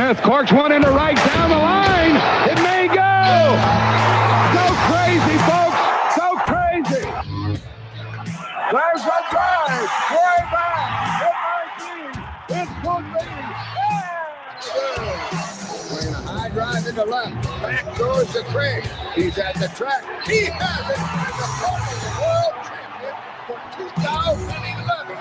Smith corks one into right down the line. It may go. Go crazy, folks. Go crazy. There's a drive. Way back. It's playing a high drive into left. Back goes the Craig. He's at the track. He has it. And the Cardinals world champion for 2011.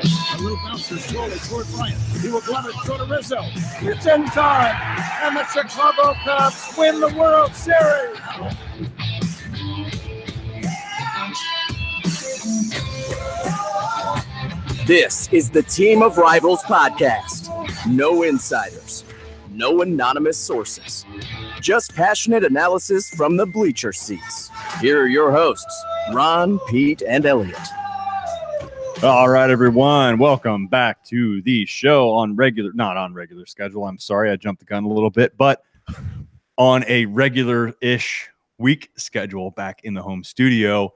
A little bouncer slowly toward Bryant. He will glove it, go to Rizzo. It's in time, and the Chicago Cubs win the World Series. This is the Team of Rivals podcast. No insiders, no anonymous sources, just passionate analysis from the bleacher seats. Here are your hosts, Ron, Pete, and Elliott. All right, everyone. Welcome back to the show on not on regular schedule. I'm sorry, I jumped the gun a little bit, but on a regular-ish week schedule back in the home studio.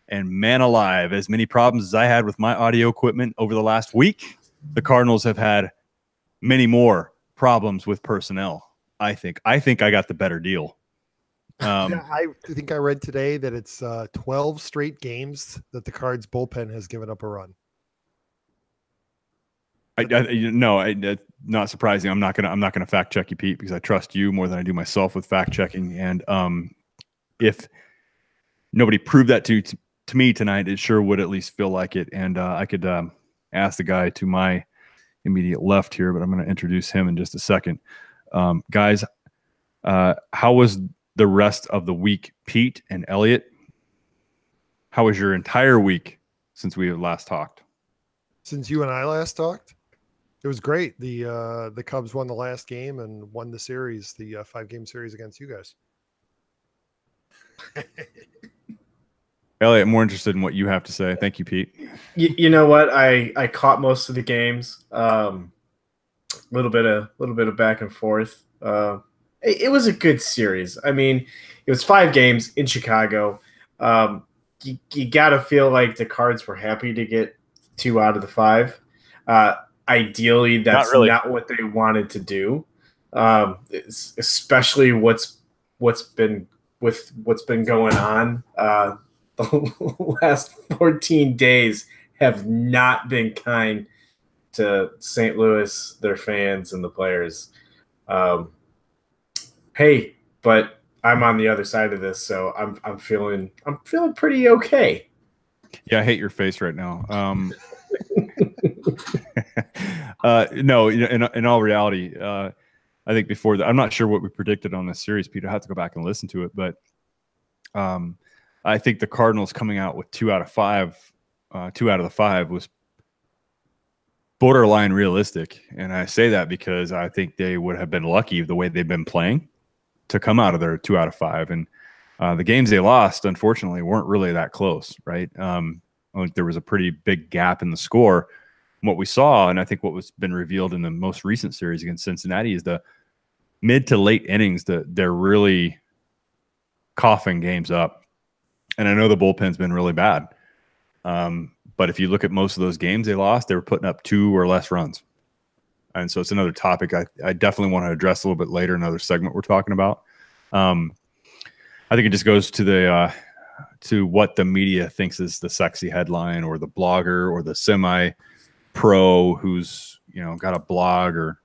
And man alive, as many problems as I had with my audio equipment over the last week, the Cardinals have had many more problems with personnel. I think I got the better deal. I think I read today that it's 12 straight games that the Cards bullpen has given up a run. Not surprising. I'm not gonna fact check you, Pete, because I trust you more than I do myself with fact checking. And if nobody proved that to me tonight, it sure would at least feel like it. And I could ask the guy to my immediate left here, but I'm going to introduce him in just a second. Guys, how was the rest of the week, Pete and Elliott? How was your entire week since we last talked? Since you and I last talked, it was great. The Cubs won the last game and won the series, the 5-game series against you guys. Elliott, I'm more interested in what you have to say. Thank you, Pete. You know what? I caught most of the games. Little bit of back and forth. It was a good series. I mean, it was 5 games in Chicago. You got to feel like the Cards were happy to get 2 out of the 5. Ideally, that's not what they wanted to do. Especially what's been going on. The last 14 days have not been kind to St. Louis, their fans, and the players. Hey, but I'm on the other side of this, so I'm feeling pretty okay. Yeah, I hate your face right now. No, in all reality, I think before that, I'm not sure what we predicted on this series, Peter. I have to go back and listen to it, but I think the Cardinals coming out with 2 out of 5, 2 out of the 5 was borderline realistic. And I say that because I think they would have been lucky the way they've been playing to come out of their 2 out of 5. And the games they lost, unfortunately, weren't really that close, right? I think there was a pretty big gap in the score. What we saw, and I think what was been revealed in the most recent series against Cincinnati, is the mid to late innings that they're really coughing games up. And I know the bullpen's been really bad. But if you look at most of those games they lost, they were putting up 2 or less runs. And so it's another topic I definitely want to address a little bit later, another segment we're talking about. I think it just goes to the to what the media thinks is the sexy headline, or the blogger, or the semi-pro who's got a blog, or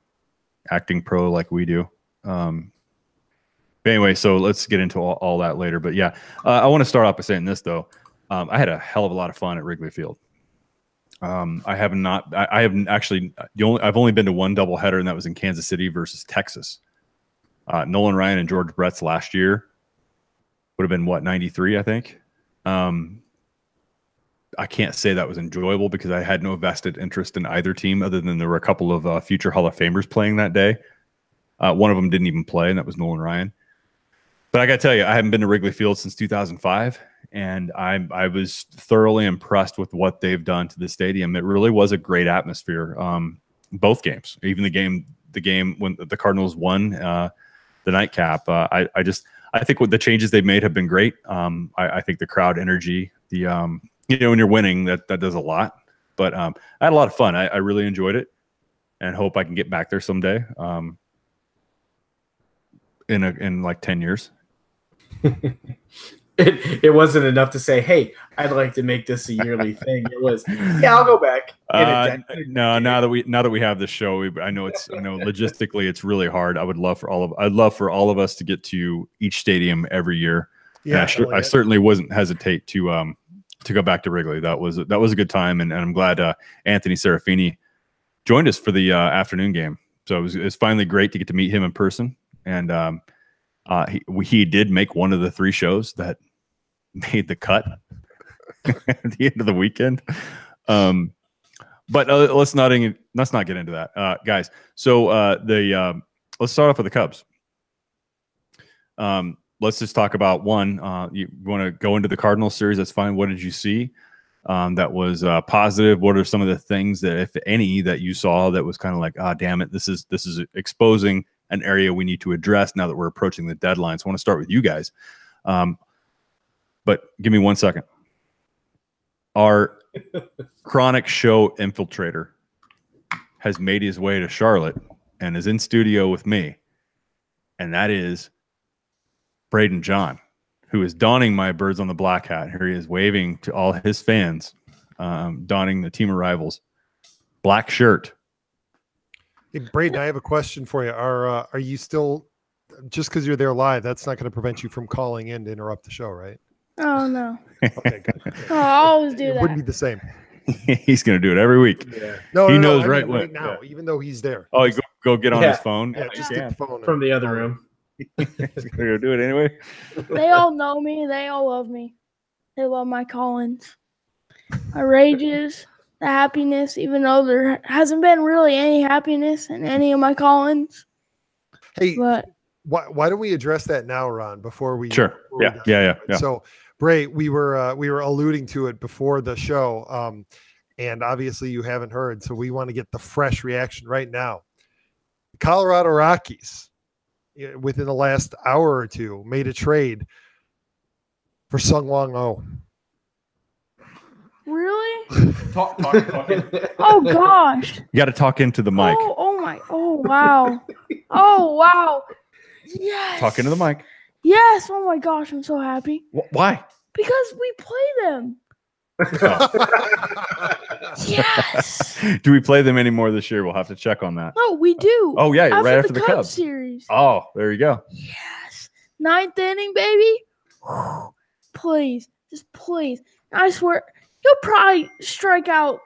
acting pro like we do. Anyway, so let's get into all that later. But yeah, I want to start off by saying this, though. I had a hell of a lot of fun at Wrigley Field. I've only been to one doubleheader, and that was in Kansas City versus Texas. Nolan Ryan and George Brett's last year would have been, 93, I think. I can't say that was enjoyable because I had no vested interest in either team, other than there were a couple of future Hall of Famers playing that day. One of them didn't even play, and that was Nolan Ryan. But I got to tell you, I haven't been to Wrigley Field since 2005, and I was thoroughly impressed with what they've done to the stadium. It really was a great atmosphere. Both games, even the game when the Cardinals won the nightcap. I think what the changes they've made have been great. I think the crowd energy, when you're winning, that does a lot. But I had a lot of fun. I really enjoyed it, and hope I can get back there someday. in like 10 years. It wasn't enough to say, hey, I'd like to make this a yearly thing. It was, yeah, I'll go back. No, now that we have this show, I know logistically it's really hard. I'd love for all of us to get to each stadium every year. Yeah, I certainly wasn't hesitate to go back to Wrigley. That was a good time, and I'm glad Anthony Serafini joined us for the afternoon game. So it was finally great to get to meet him in person, and he did make one of the 3 shows that made the cut at the end of the weekend. But let's not get into that, guys. So let's start off with the Cubs. Let's just talk about one. You want to go into the Cardinals series? That's fine. What did you see that was positive? What are some of the things that, if any, that you saw that was kind of like, damn it, this is exposing an area we need to address now that we're approaching the deadline? So I want to start with you guys. But give me 1 second. Our chronic show infiltrator has made his way to Charlotte and is in studio with me. And that is Braden John, who is donning my Birds on the Black hat. Here he is waving to all his fans, donning the Team of Rivals black shirt. Hey, Braden, I have a question for you. Are you still, just because you're there live, that's not going to prevent you from calling in to interrupt the show, right? Oh, no. Okay, good. Oh, I always do It that. wouldn't be the same. He's going to do it every week. Yeah. He knows I mean, right right now, even though he's there. Oh, you go get on his phone. Yeah, just get the phone From the other room. He's going to go do it anyway. They all know me. They all love me. They love my call-ins, my rages, the happiness, even though there hasn't been really any happiness in any of my call-ins. Hey, But why don't we address that now, Ron, before we Sure. Yeah. So, Bray, we were alluding to it before the show, and obviously you haven't heard, so we want to get the fresh reaction right now. The Colorado Rockies, within the last hour or two, made a trade for Sung Wong Oh. really? Talk. Oh, gosh. You got to talk into the mic. Oh, wow. Oh, wow. Yes. Talk into the mic. Yes. Oh, my gosh. I'm so happy. Why? Because we play them. Yes. Do we play them anymore this year? We'll have to check on that. No, we do. Oh, yeah, right after the Cubs series. Oh, there you go. Yes. 9th inning, baby. Whew. Please. Just please. I swear, you'll probably strike out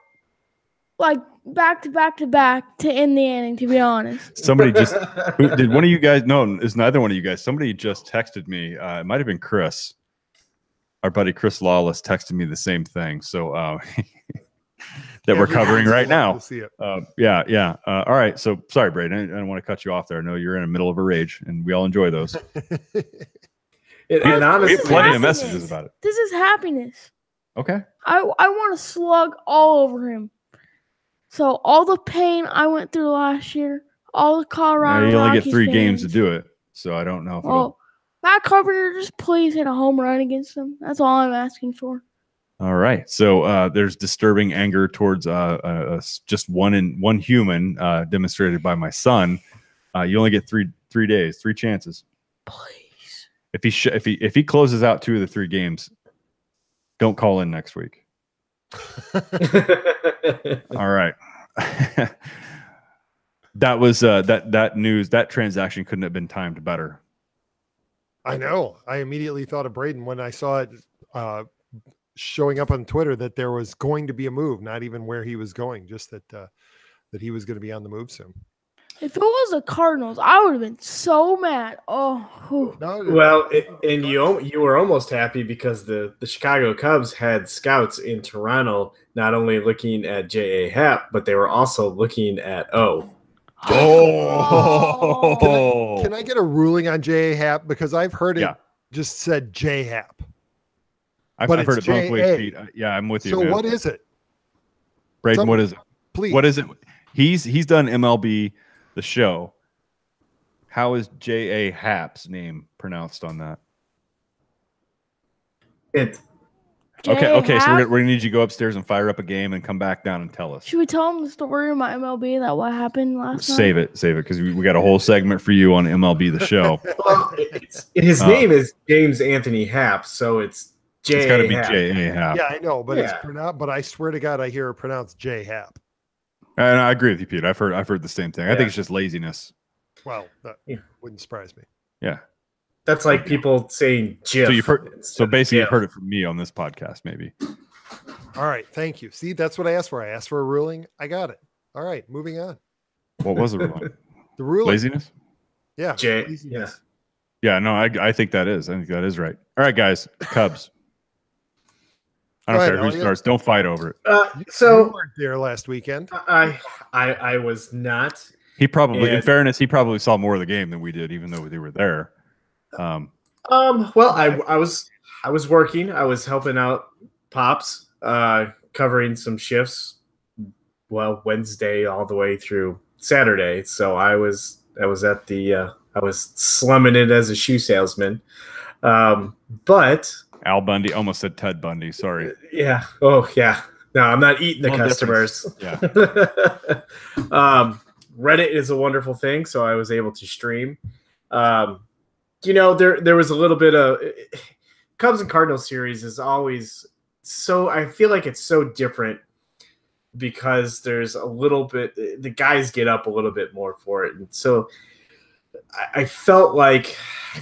like back to end the inning, to be honest. Somebody just did one of you guys? No, it's neither one of you guys. Somebody just texted me. It might have been Chris. Our buddy Chris Lawless texted me the same thing. So that we're covering right now. We'll see it. Yeah. All right. So sorry, Braden. I don't want to cut you off there. I know you're in the middle of a rage, and we all enjoy those. And honestly, we have plenty of messages about it. This is happiness. Okay. I want to slug all over him. So all the pain I went through last year, all the Colorado You only get Rockies 3 fans, games to do it, so I don't know if it'll. Matt Carpenter, just please hit a home run against them. That's all I'm asking for. All right. So there's disturbing anger towards just one human demonstrated by my son. You only get 3 days, 3 chances. Please. If he closes out 2 of the 3 games, don't call in next week. All right. That was that news. That transaction couldn't have been timed better. I know. I immediately thought of Braden when I saw it showing up on Twitter that there was going to be a move, not even where he was going, just that he was going to be on the move soon. If it was the Cardinals, I would have been so mad. Oh, whew. Well, and you were almost happy because the Chicago Cubs had scouts in Toronto, not only looking at J.A. Happ, but they were also looking at O. Oh, can I get a ruling on J.A. Happ? Because I've heard it just said J. Happ. I've heard it both ways, Pete. Yeah, I'm with you. So man. what is it? Braden, what is it? Please. What is it? He's done MLB The Show. How is J.A. Happ's name pronounced on that? It's Okay. So we're gonna need you to go upstairs and fire up a game and come back down and tell us. Should we tell him the story of my MLB that what happened last night? Save it, because we got a whole segment for you on MLB the show. Well, his name is James Anthony Happ, so it's J. It's got to be Happ. J. Happ. Yeah, I know, but it's pronounced. But I swear to God, I hear it pronounced J Happ. And I agree with you, Pete. I've heard the same thing. I Yeah. think it's just laziness. Well, that wouldn't surprise me. Yeah. That's like people saying GIF. So you've heard. So basically, GIF. you've heard it from me on this podcast, maybe. All right, thank you. See, that's what I asked for. I asked for a ruling. I got it. All right, moving on. What was the ruling? The ruling. Laziness. Yeah. J. Laziness. Yeah. No, I think that is. I think that is right. All right, guys. Cubs. I don't Go care ahead, who Elliott. starts. Don't fight over it. You So weren't there last weekend. I was not. He probably, in And- fairness, he probably saw more of the game than we did, even though they were there. Well, I was working. I was helping out Pops, covering some shifts. Well, Wednesday all the way through Saturday. So I was at the I was slumming it as a shoe salesman. But Al Bundy almost said Ted Bundy. Sorry. yeah. Oh yeah. No, I'm not eating the No customers. Yeah. Reddit is a wonderful thing, so I was able to stream. There was a little bit of Cubs and Cardinals series is always so. I feel like it's so different because there's a little bit. The guys get up a little bit more for it, and so I felt like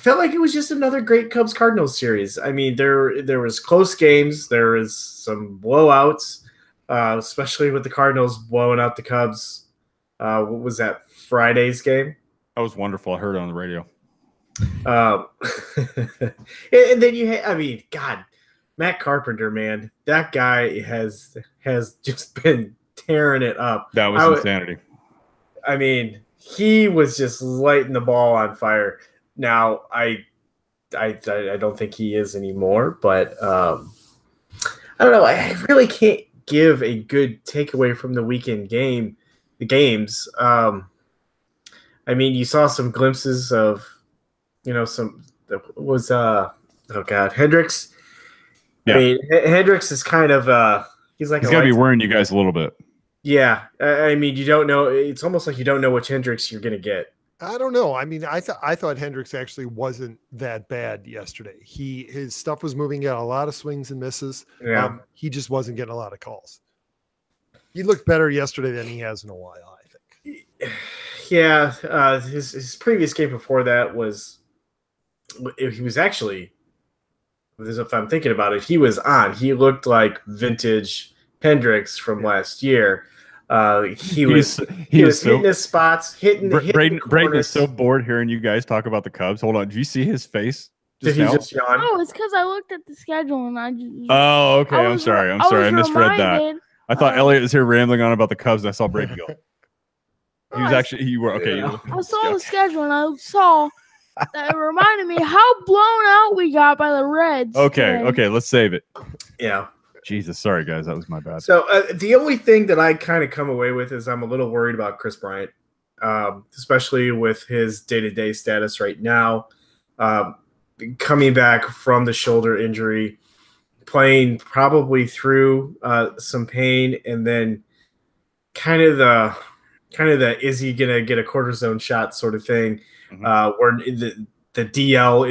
it was just another great Cubs Cardinals series. I mean, there was close games, there was some blowouts, especially with the Cardinals blowing out the Cubs. What was that, Friday's game? That was wonderful. I heard it on the radio. And then God, Matt Carpenter, man, that guy has just been tearing it up. That was insanity. I mean, he was just lighting the ball on fire. Now, I don't think he is anymore, but I don't know. I really can't give a good takeaway from the weekend game. The games. I mean, you saw some glimpses of, Hendricks. Yeah. I mean, Hendricks is kind of he's got to be worrying you guys a little bit. Yeah, I mean, you don't know. It's almost like you don't know which Hendricks you're going to get. I don't know. I mean, I thought Hendricks actually wasn't that bad yesterday. His stuff was moving at a lot of swings and misses. Yeah. He just wasn't getting a lot of calls. He looked better yesterday than he has in a while, I think. Yeah, his previous game before that was he was actually, if I'm thinking about it, he was on. He looked like vintage Hendricks from last year. He was hitting his spots, hitting Braden is so bored hearing you guys talk about the Cubs. Hold on. Did you see his face? Did he just yawn? Oh, it's because I looked at the schedule and I just. Oh, okay. I'm sorry. I misread that. I thought Elliott was here rambling on about the Cubs, and I saw Braden go. He was actually. You were okay. Yeah. I saw the schedule and I saw that it reminded me how blown out we got by the Reds. Okay. today. Okay. Let's save it. Yeah. Jesus, sorry guys, that was my bad. So the only thing that I kind of come away with is I'm a little worried about Chris Bryant, especially with his day-to-day status right now, coming back from the shoulder injury, playing probably through some pain, and then kind of the is he gonna get a cortisone shot sort of thing, where the DL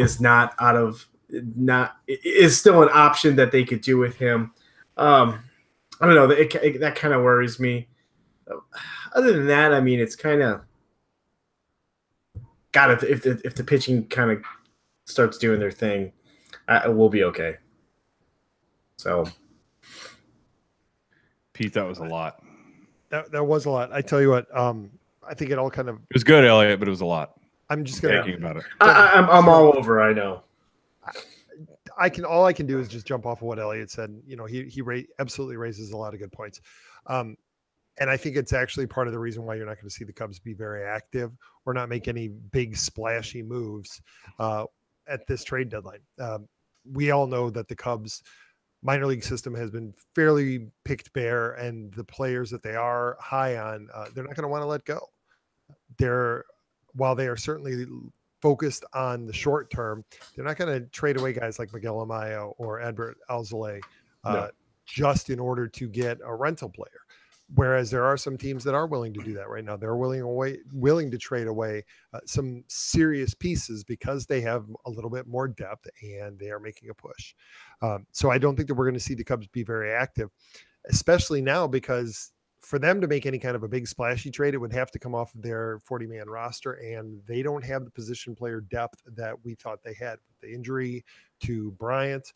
is still an option that they could do with him. I don't know. That kind of worries me. Other than that, I mean, it's kind of if the pitching kind of starts doing their thing, we'll be okay. So, Pete, that was a lot. That was a lot. I tell you what, I think it all kind of. It was good, Elliott, but it was a lot. I'm just gonna. Thinking about it. I'm all over. I know. All I can do is just jump off of what Elliott said. He absolutely raises a lot of good points. And I think it's actually part of the reason why you're not going to see the Cubs be very active or not make any big splashy moves at this trade deadline. We all know that the Cubs minor league system has been fairly picked bare, and the players that they are high on, they're not going to want to let go. While they are certainly focused on the short term, they're not going to trade away guys like Miguel Amaya or Edbert Alzolay just in order to get a rental player. Whereas there are some teams that are willing to do that right now. They're willing to trade away some serious pieces because they have a little bit more depth and they are making a push. So I don't think that we're going to see the Cubs be very active, especially now, because for them to make any kind of a big splashy trade, it would have to come off of their 40-man roster, and they don't have the position player depth that we thought they had. The injury to Bryant,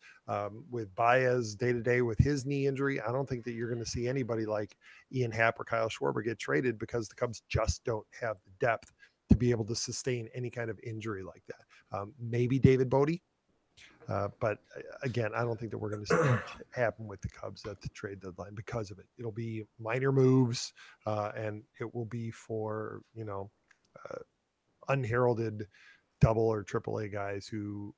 with Baez day-to-day with his knee injury, I don't think that you're going to see anybody like Ian Happ or Kyle Schwarber get traded, because the Cubs just don't have the depth to be able to sustain any kind of injury like that. Maybe David Bodie. But again, I don't think that we're going to see much happen with the Cubs at the trade deadline because of it. It'll be minor moves, and it will be for, unheralded double or triple A guys who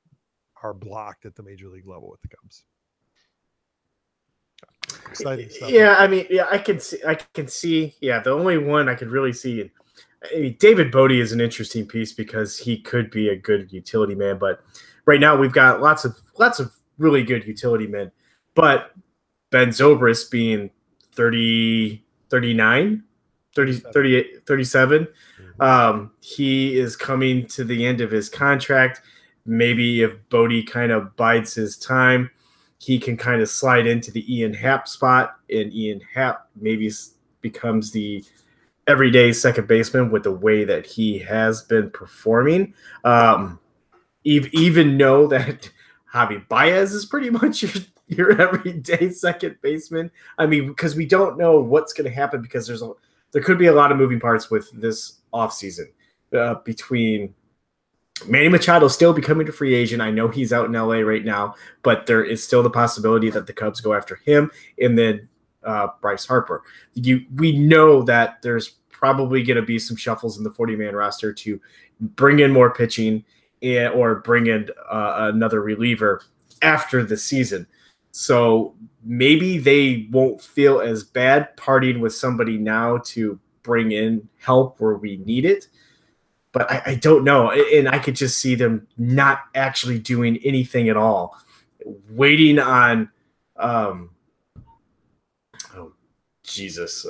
are blocked at the major league level with the Cubs. Exciting stuff. Yeah, I mean, I can see. Yeah, the only one I could really see, David Bodie is an interesting piece because he could be a good utility man, but right now we've got lots of really good utility men. But Ben Zobrist being 30, 39, 30, 38, 37, he is coming to the end of his contract. Maybe if Bodie kind of bides his time, he can kind of slide into the Ian Happ spot, and Ian Happ maybe becomes the everyday second baseman with the way that he has been performing. Even know that Javi Baez is pretty much your everyday second baseman. I mean, because we don't know what's going to happen, because there could be a lot of moving parts with this offseason between Manny Machado still becoming a free agent. I know he's out in LA right now, but there is still the possibility that the Cubs go after him, and then Bryce Harper. We know that there's probably going to be some shuffles in the 40-man roster to bring in more pitching or bring in another reliever after the season. So maybe they won't feel as bad partying with somebody now to bring in help where we need it. But I don't know. And I could just see them not actually doing anything at all, waiting on Jesus.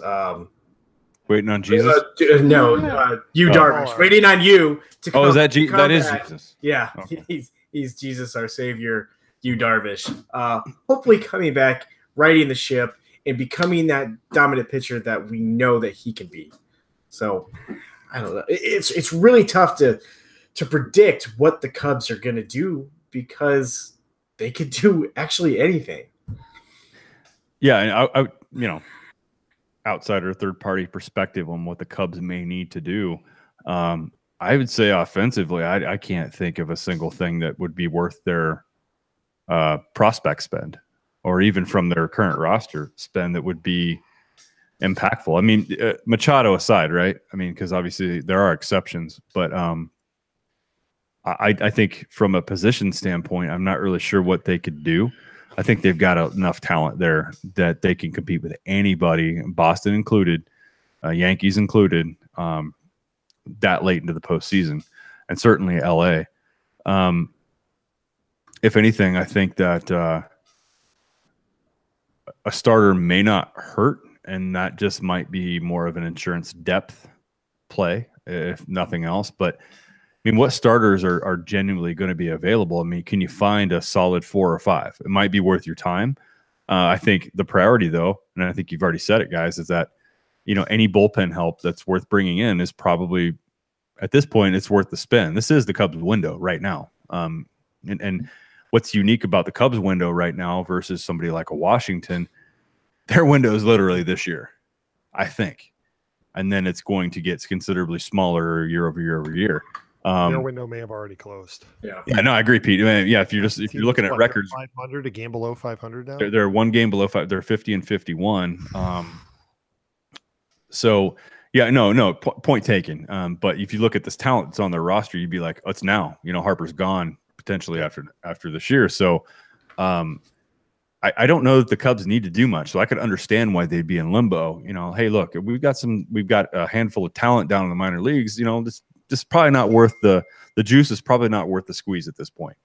Waiting on Jesus? Darvish. Waiting on you to come. Oh, is that that is Jesus? Yeah, okay. He's Jesus, our Savior, Yu Darvish. Hopefully coming back, righting the ship, and becoming that dominant pitcher that we know that he can be. So I don't know. It's really tough to predict what the Cubs are going to do, because they could do actually anything. Yeah, and I outsider third-party perspective on what the Cubs may need to do. I would say offensively, I can't think of a single thing that would be worth their prospect spend, or even from their current roster spend, that would be impactful. I mean, Machado aside, right? I mean, because obviously there are exceptions, but I think from a position standpoint, I'm not really sure what they could do. I think they've got enough talent there that they can compete with anybody, Boston included, Yankees included, that late into the postseason, and certainly LA. If anything, I think that a starter may not hurt, and that just might be more of an insurance depth play, if nothing else. But I mean, what starters are genuinely going to be available? I mean, can you find a solid 4 or 5? It might be worth your time. I think the priority, though, and I think you've already said it, guys, is that, any bullpen help that's worth bringing in is probably, at this point, it's worth the spend. This is the Cubs window right now. And what's unique about the Cubs window right now versus somebody like a Washington, their window is literally this year, I think. And then it's going to get considerably smaller year over year over year. Their window may have already closed. Yeah, no, I agree, Pete. I mean, yeah, if you're looking at records, 500, a game below 500 now. They're one game below 5. They're 50 and 51. So yeah, no, point taken. But if you look at this talent that's on their roster, you'd be like, oh, it's now. Harper's gone potentially after this year. So I don't know that the Cubs need to do much. So I could understand why they'd be in limbo. Hey, look, we've got a handful of talent down in the minor leagues. This is probably not worth the juice is probably not worth the squeeze at this point.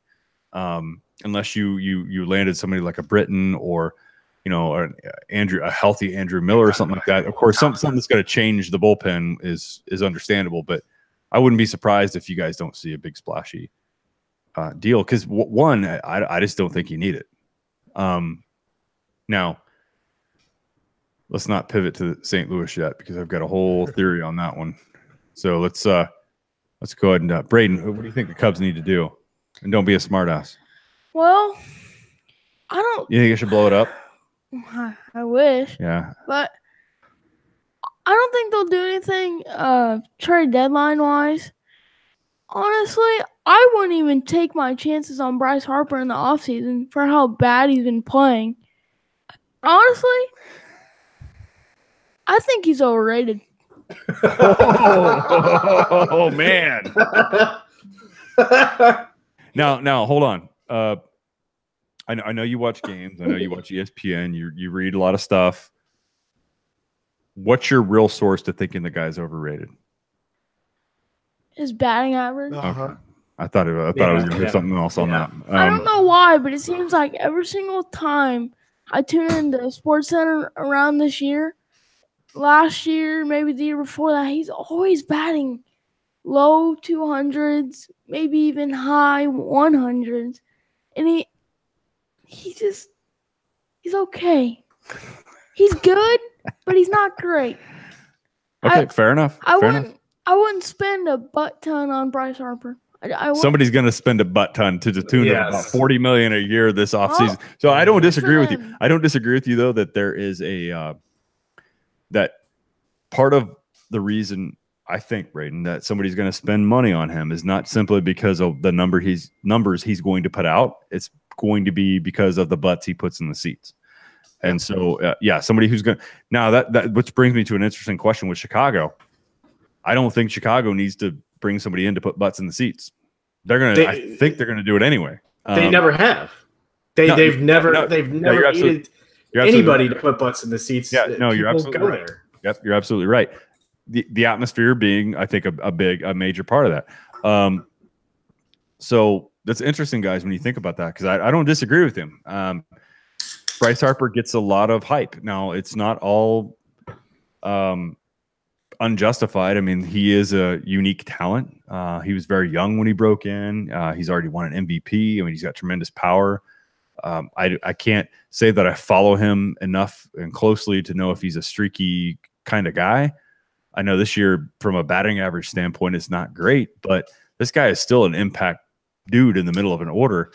unless you landed somebody like a Britton or a healthy Andrew Miller or something like that. Of course, something that's going to change the bullpen is understandable, but I wouldn't be surprised if you guys don't see a big splashy deal because one, I just don't think you need it. Now, let's not pivot to St. Louis yet because I've got a whole theory on that one. So let's go ahead and Braden, what do you think the Cubs need to do? And don't be a smartass. Well, I don't. You think I should blow it up? I wish. Yeah. But I don't think they'll do anything trade deadline wise. Honestly, I wouldn't even take my chances on Bryce Harper in the offseason for how bad he's been playing. Honestly, I think he's overrated. Oh man. Now hold on. I know you watch games. I know you watch ESPN. You read a lot of stuff. What's your real source to thinking the guy's overrated? His batting average. Okay. I thought I was going to hear something else on that. I don't know why, but it seems like every single time I tune into SportsCenter around this year, last year, maybe the year before that, he's always batting low 200s, maybe even high 100s. And he's okay. He's good, but he's not great. Okay, fair enough. I wouldn't spend a butt ton on Bryce Harper. Somebody's going to spend a butt ton to the tune of about $40 million a year this offseason. So I don't disagree with you. I don't disagree with you though that there is that part of the reason I think, Braden, that somebody's going to spend money on him is not simply because of the numbers he's going to put out. It's going to be because of the butts he puts in the seats. And so, somebody who's going to – now, that which brings me to an interesting question with Chicago. I don't think Chicago needs to bring somebody in to put butts in the seats. I think they're going to do it anyway. They never have. They've never needed anybody to put butts in the seats. Yeah, no, you're absolutely right. Yep, you're absolutely right. The atmosphere being, I think, a major part of that. So that's interesting, guys, when you think about that, because I don't disagree with him. Bryce Harper gets a lot of hype. Now, it's not all unjustified. I mean, he is a unique talent. He was very young when he broke in. He's already won an MVP. I mean, he's got tremendous power. I can't say that I follow him enough and closely to know if he's a streaky kind of guy. I know this year, from a batting average standpoint, it's not great, but this guy is still an impact dude in the middle of an order.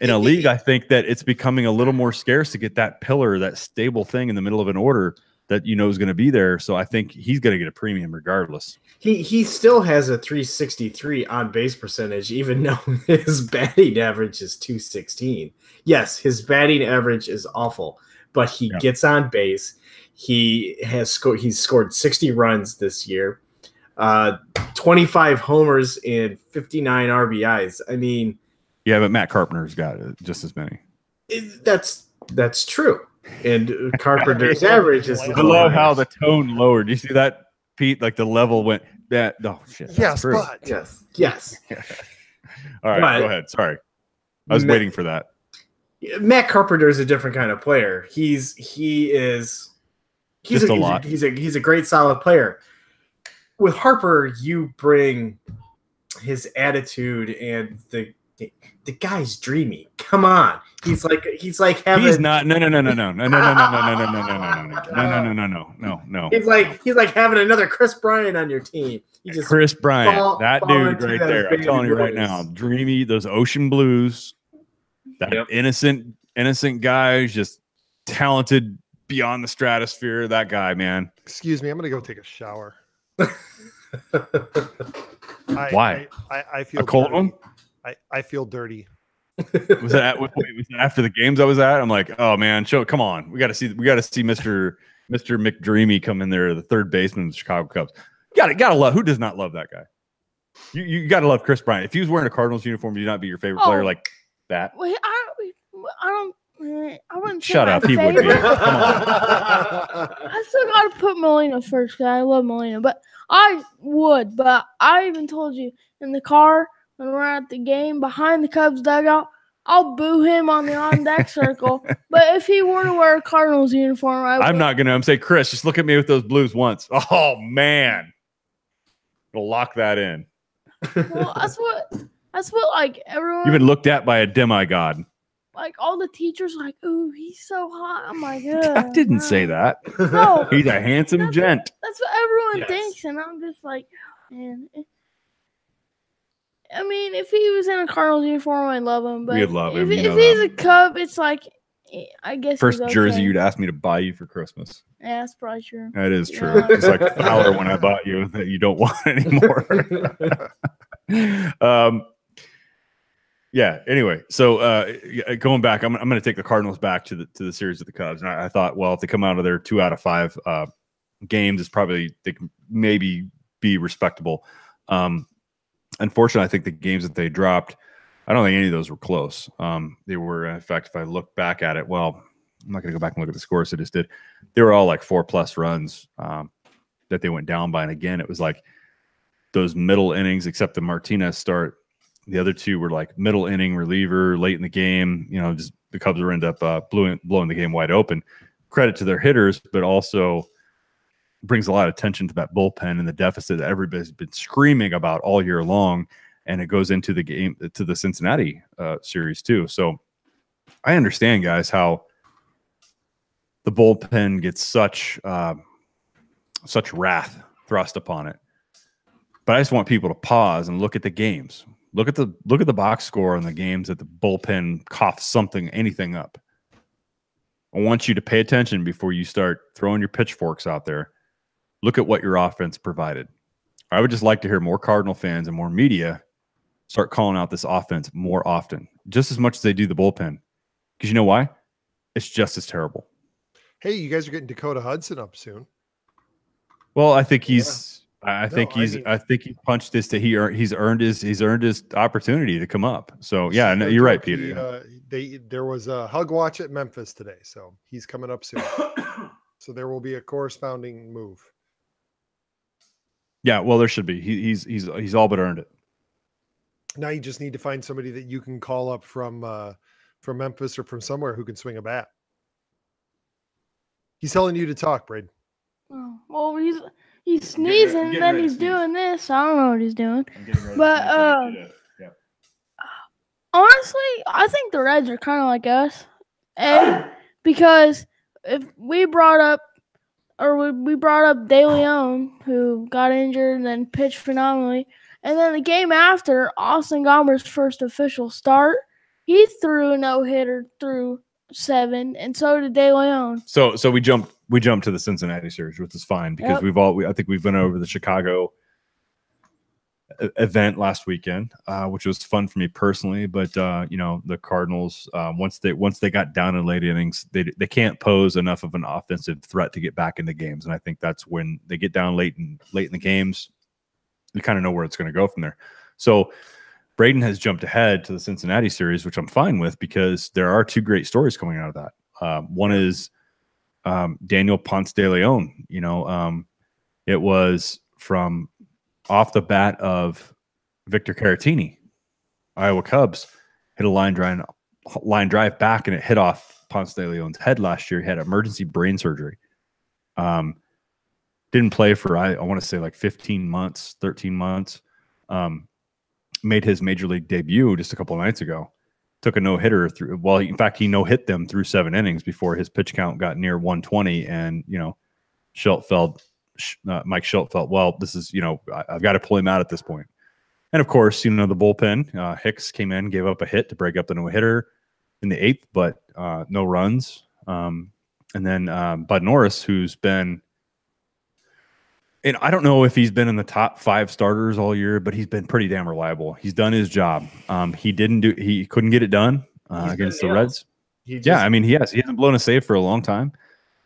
In a league, I think that it's becoming a little more scarce to get that pillar, that stable thing in the middle of an order that you know is going to be there. So I think he's going to get a premium regardless. He still has a 363 on base percentage, even though his batting average is 216. Yes, his batting average is awful, but he gets on base. He's scored 60 runs this year, 25 homers and 59 RBIs. I mean, yeah, but Matt Carpenter's got just as many. That's true. And Carpenter's average is. I love how the tone lowered. You see that, Pete? Like the level went. That shit. Yes, true. But yes. All right, go ahead. Sorry, I was waiting for that. Matt Carpenter is a different kind of player. He's a great solid player. With Harper, you bring his attitude and the guy's dreamy. Come on. He's like having. He's not. No. He's like having another Chris Bryant on your team. Chris Bryant, that dude right there. I'm telling you right now, dreamy. Those ocean blues. That innocent guy who's just talented beyond the stratosphere. That guy, man. Excuse me, I'm gonna go take a shower. Why? I feel a cold dirty. one. I feel dirty. Was that after the games I was at? I'm like, oh man, come on. We got to see Mr. McDreamy come in there, the third baseman of the Chicago Cubs. Gotta love. Who does not love that guy? You gotta love Chris Bryant. If he was wearing a Cardinals uniform, would he not be your favorite player like that? Wait, I wouldn't say shut up. He would be. Come on. I still gotta put Molina first because I love Molina, but I would. But I even told you in the car when we're at the game behind the Cubs dugout, I'll boo him on the on deck circle. But if he were to wear a Cardinals uniform, I'm not gonna. I'm saying, Chris, just look at me with those Blues once. Oh man, we'll lock that in. Well, that's what like everyone. You've been looked at by a demigod. Like all the teachers, like, ooh, he's so hot. I'm like, I didn't say that. No, He's a handsome gent. That's what everyone thinks, and I'm just like, man. I mean, if he was in a Cardinals uniform, I'd love him. But We'd love him. If he's a Cub, it's like, I guess first he's okay. jersey you'd ask me to buy you for Christmas. Yeah, that's probably true. That is true. It's like Fowler when I bought you that you don't want anymore. Yeah. Anyway, so going back, I'm going to take the Cardinals back to the series of the Cubs, and I thought, well, if they come out of their 2 out of 5 games, it's probably they can maybe be respectable. Unfortunately, I think the games that they dropped, I don't think any of those were close. They were, in fact, if I look back at it, well, I'm not going to go back and look at the scores I just did. They were all like 4+ runs that they went down by, and again, it was like those middle innings, except the Martinez start. The other 2 were like middle inning reliever late in the game. You know, just the Cubs were end up blowing the game wide open. Credit to their hitters, but also brings a lot of attention to that bullpen and the deficit that everybody's been screaming about all year long. And it goes into the game, to the Cincinnati series too. So I understand, guys, how the bullpen gets such wrath thrust upon it. But I just want people to pause and look at the games. Look at the box score on the games that the bullpen coughs anything up. I want you to pay attention before you start throwing your pitchforks out there. Look at what your offense provided. I would just like to hear more Cardinal fans and more media start calling out this offense more often, just as much as they do the bullpen. Because you know why? It's just as terrible. Hey, you guys are getting Dakota Hudson up soon. Well, I think he's. I think he punched this. He's earned his opportunity to come up. So yeah, no, you're right, Peter. There was a hug watch at Memphis today, so he's coming up soon. So there will be a corresponding move. Yeah, well, there should be. He's all but earned it. Now you just need to find somebody that you can call up from Memphis or from somewhere who can swing a bat. He's telling you to talk, Braden. Oh, well, he's sneezing, and then he's doing this. I don't know what he's doing. But honestly, I think the Reds are kind of like us. Because if we brought up De Leon, who got injured and then pitched phenomenally. And then the game after, Austin Gomber's first official start, he threw a no-hitter through 7, and so did De Leon. So we jumped to the Cincinnati series, which is fine because I think we've been over the Chicago event last weekend, which was fun for me personally. But the Cardinals, once they got down in late innings, they can't pose enough of an offensive threat to get back into games, and I think that's when they get down late in the games. You kind of know where it's going to go from there. So Braden has jumped ahead to the Cincinnati series, which I'm fine with because there are 2 great stories coming out of that. One is Daniel Ponce de Leon. It was from off the bat of Victor Caratini. Iowa Cubs hit a line drive back, and it hit off Ponce de Leon's head last year. He had emergency brain surgery. Didn't play for, I want to say like 13 months. Made his major league debut just a couple of nights ago. Took a no-hitter through. Well, in fact, he no-hit them through 7 innings before his pitch count got near 120. And, Mike Schultz felt, well, this is, I've got to pull him out at this point. And of course, the bullpen, Hicks came in, gave up a hit to break up the no-hitter in the 8th, but no runs. And then Bud Norris, who's been, and I don't know if he's been in the top 5 starters all year, but he's been pretty damn reliable. He's done his job. He couldn't get it done against the Reds. He hasn't blown a save for a long time.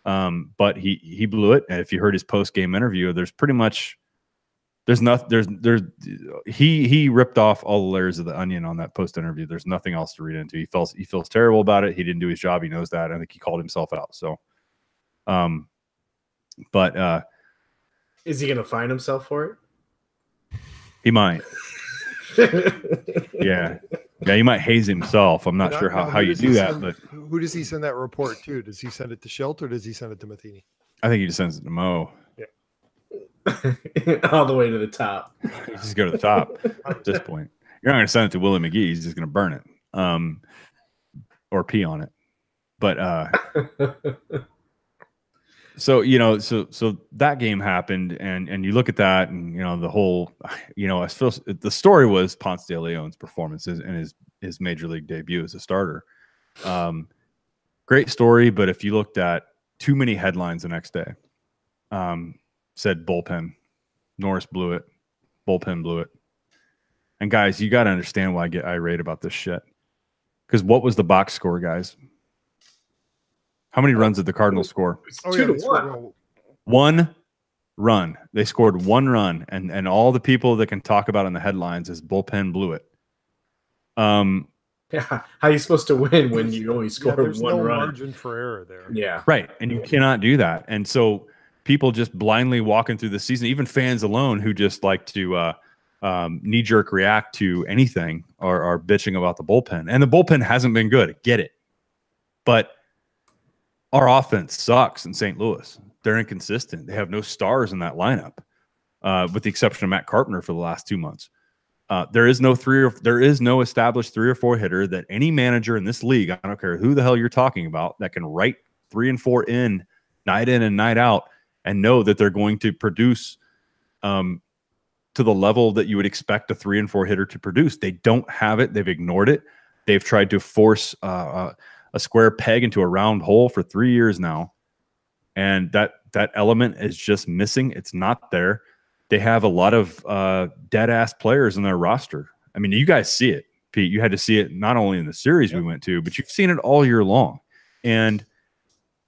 But he blew it. And if you heard his post-game interview, he ripped off all the layers of the onion on that post interview. There's nothing else to read into. He feels terrible about it. He didn't do his job. He knows that. I think he called himself out. So, is he going to find himself for it? He might. Yeah. Yeah, he might haze himself. I'm not sure how you do that, but who does he send that report to? Does he send it to Schilt or does he send it to Matheny? I think he just sends it to Mo. All the way to the top. You just go to the top at this point. You're not going to send it to Willie McGee. He's just going to burn it or pee on it. But so that game happened, and you look at that, and the whole, I feel the story was Ponce de Leon's performances and his major league debut as a starter. Great story, but if you looked at too many headlines the next day, said bullpen, Norris blew it, bullpen blew it. And guys, you got to understand why I get irate about this shit. Because what was the box score, guys? How many runs did the Cardinals score? 2-1. 1 run. They scored 1 run, and all the people that can talk about in the headlines is bullpen blew it. Yeah, how are you supposed to win when you only score there's one no run? margin for error there. Yeah, right, and you cannot do that. And so people just blindly walking through the season, even fans alone who just like to knee-jerk react to anything are bitching about the bullpen. And the bullpen hasn't been good. Get it. But our offense sucks in St. Louis. They're inconsistent. They have no stars in that lineup, with the exception of Matt Carpenter for the last 2 months. There is no established 3 or 4 hitter that any manager in this league, I don't care who the hell you're talking about, that can write 3 and 4 in and night out and know that they're going to produce to the level that you would expect a 3 and 4 hitter to produce. They don't have it. They've ignored it. They've tried to force a square peg into a round hole for 3 years now. And that element is just missing. It's not there. They have a lot of dead-ass players in their roster. I mean, you guys see it, Pete. You had to see it not only in the series we went to, but you've seen it all year long. And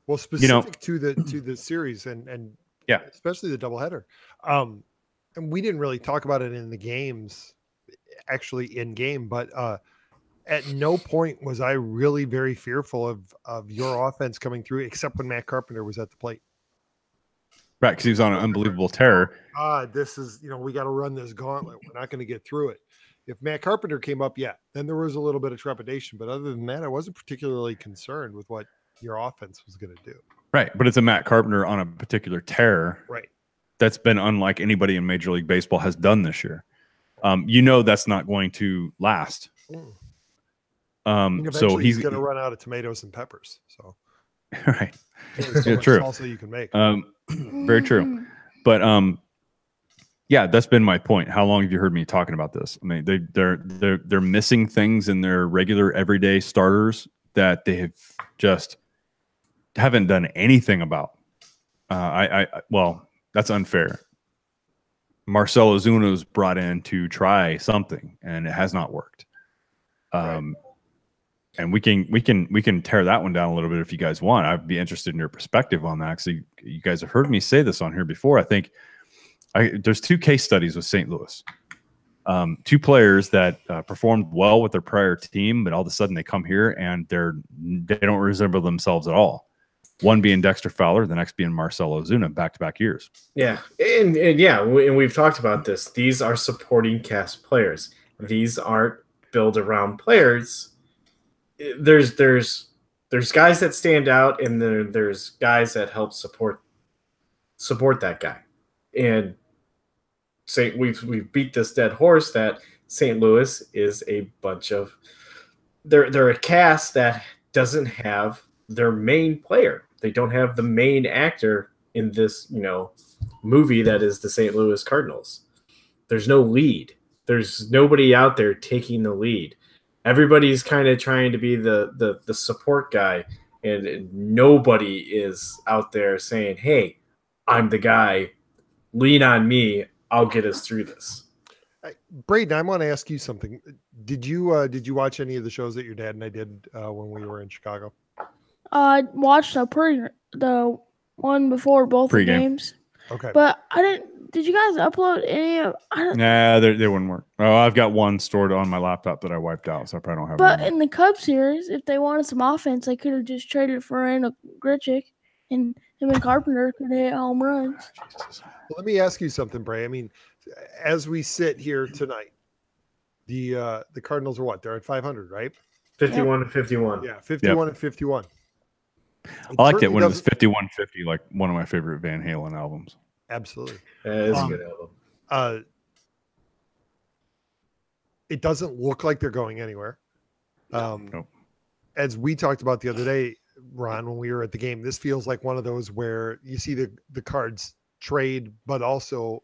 well, specific to the series and yeah, especially the doubleheader. And we didn't really talk about it in the games, actually in game, but at no point was I really very fearful of your offense coming through, except when Matt Carpenter was at the plate. Right, because he was on an unbelievable tear. This is, we got to run this gauntlet. We're not going to get through it. If Matt Carpenter came up, then there was a little bit of trepidation. But other than that, I wasn't particularly concerned with what your offense was going to do. Right, but it's a Matt Carpenter on a particular tear. Right. That's been unlike anybody in Major League Baseball has done this year. That's not going to last. So he's going to run out of tomatoes and peppers. So, right, so true. Also, you can make. Very true. But that's been my point. How long have you heard me talking about this? I mean, they're missing things in their regular everyday starters that they have just haven't done anything about. Well, that's unfair. Marcell Ozuna was brought in to try something, and it has not worked. And we can tear that one down a little bit if you guys want. I'd be interested in your perspective on that. So you guys have heard me say this on here before. I think there's 2 case studies with St. Louis. 2 players that performed well with their prior team, but all of a sudden they come here and they don't resemble themselves at all. One being Dexter Fowler, the next being Marcell Ozuna, back-to-back years. Yeah, and we've talked about this. These are supporting cast players. These aren't build-around players. There's guys that stand out, and there's guys that help support that guy. And we've beat this dead horse that St. Louis is a bunch of they're a cast that doesn't have their main player. They don't have the main actor in this, movie that is the St. Louis Cardinals. There's no lead. There's nobody out there taking the lead. Everybody's kind of trying to be the support guy, and nobody is out there saying, "Hey, I'm the guy. Lean on me. I'll get us through this." Braden, I want to ask you something. Did you watch any of the shows that your dad and I did when we were in Chicago? I watched the one before both the games. Okay. But I didn't. Did you guys upload any of? Nah, they wouldn't work. Oh, I've got one stored on my laptop that I wiped out, so I probably don't have. But in the Cubs series, if they wanted some offense, they could have just traded for Randall Grichuk, and him and Carpenter could hit home runs. Well, let me ask you something, Bray. I mean, as we sit here tonight, The Cardinals are what? They're at 500, right? 51 and 51. Yeah, 51 and 51. I liked it when it was 51-50, like one of my favorite Van Halen albums. Absolutely. That is a good album. It doesn't look like they're going anywhere. Nope. As we talked about the other day, Ron, when we were at the game, this feels like one of those where you see the Cards trade, but also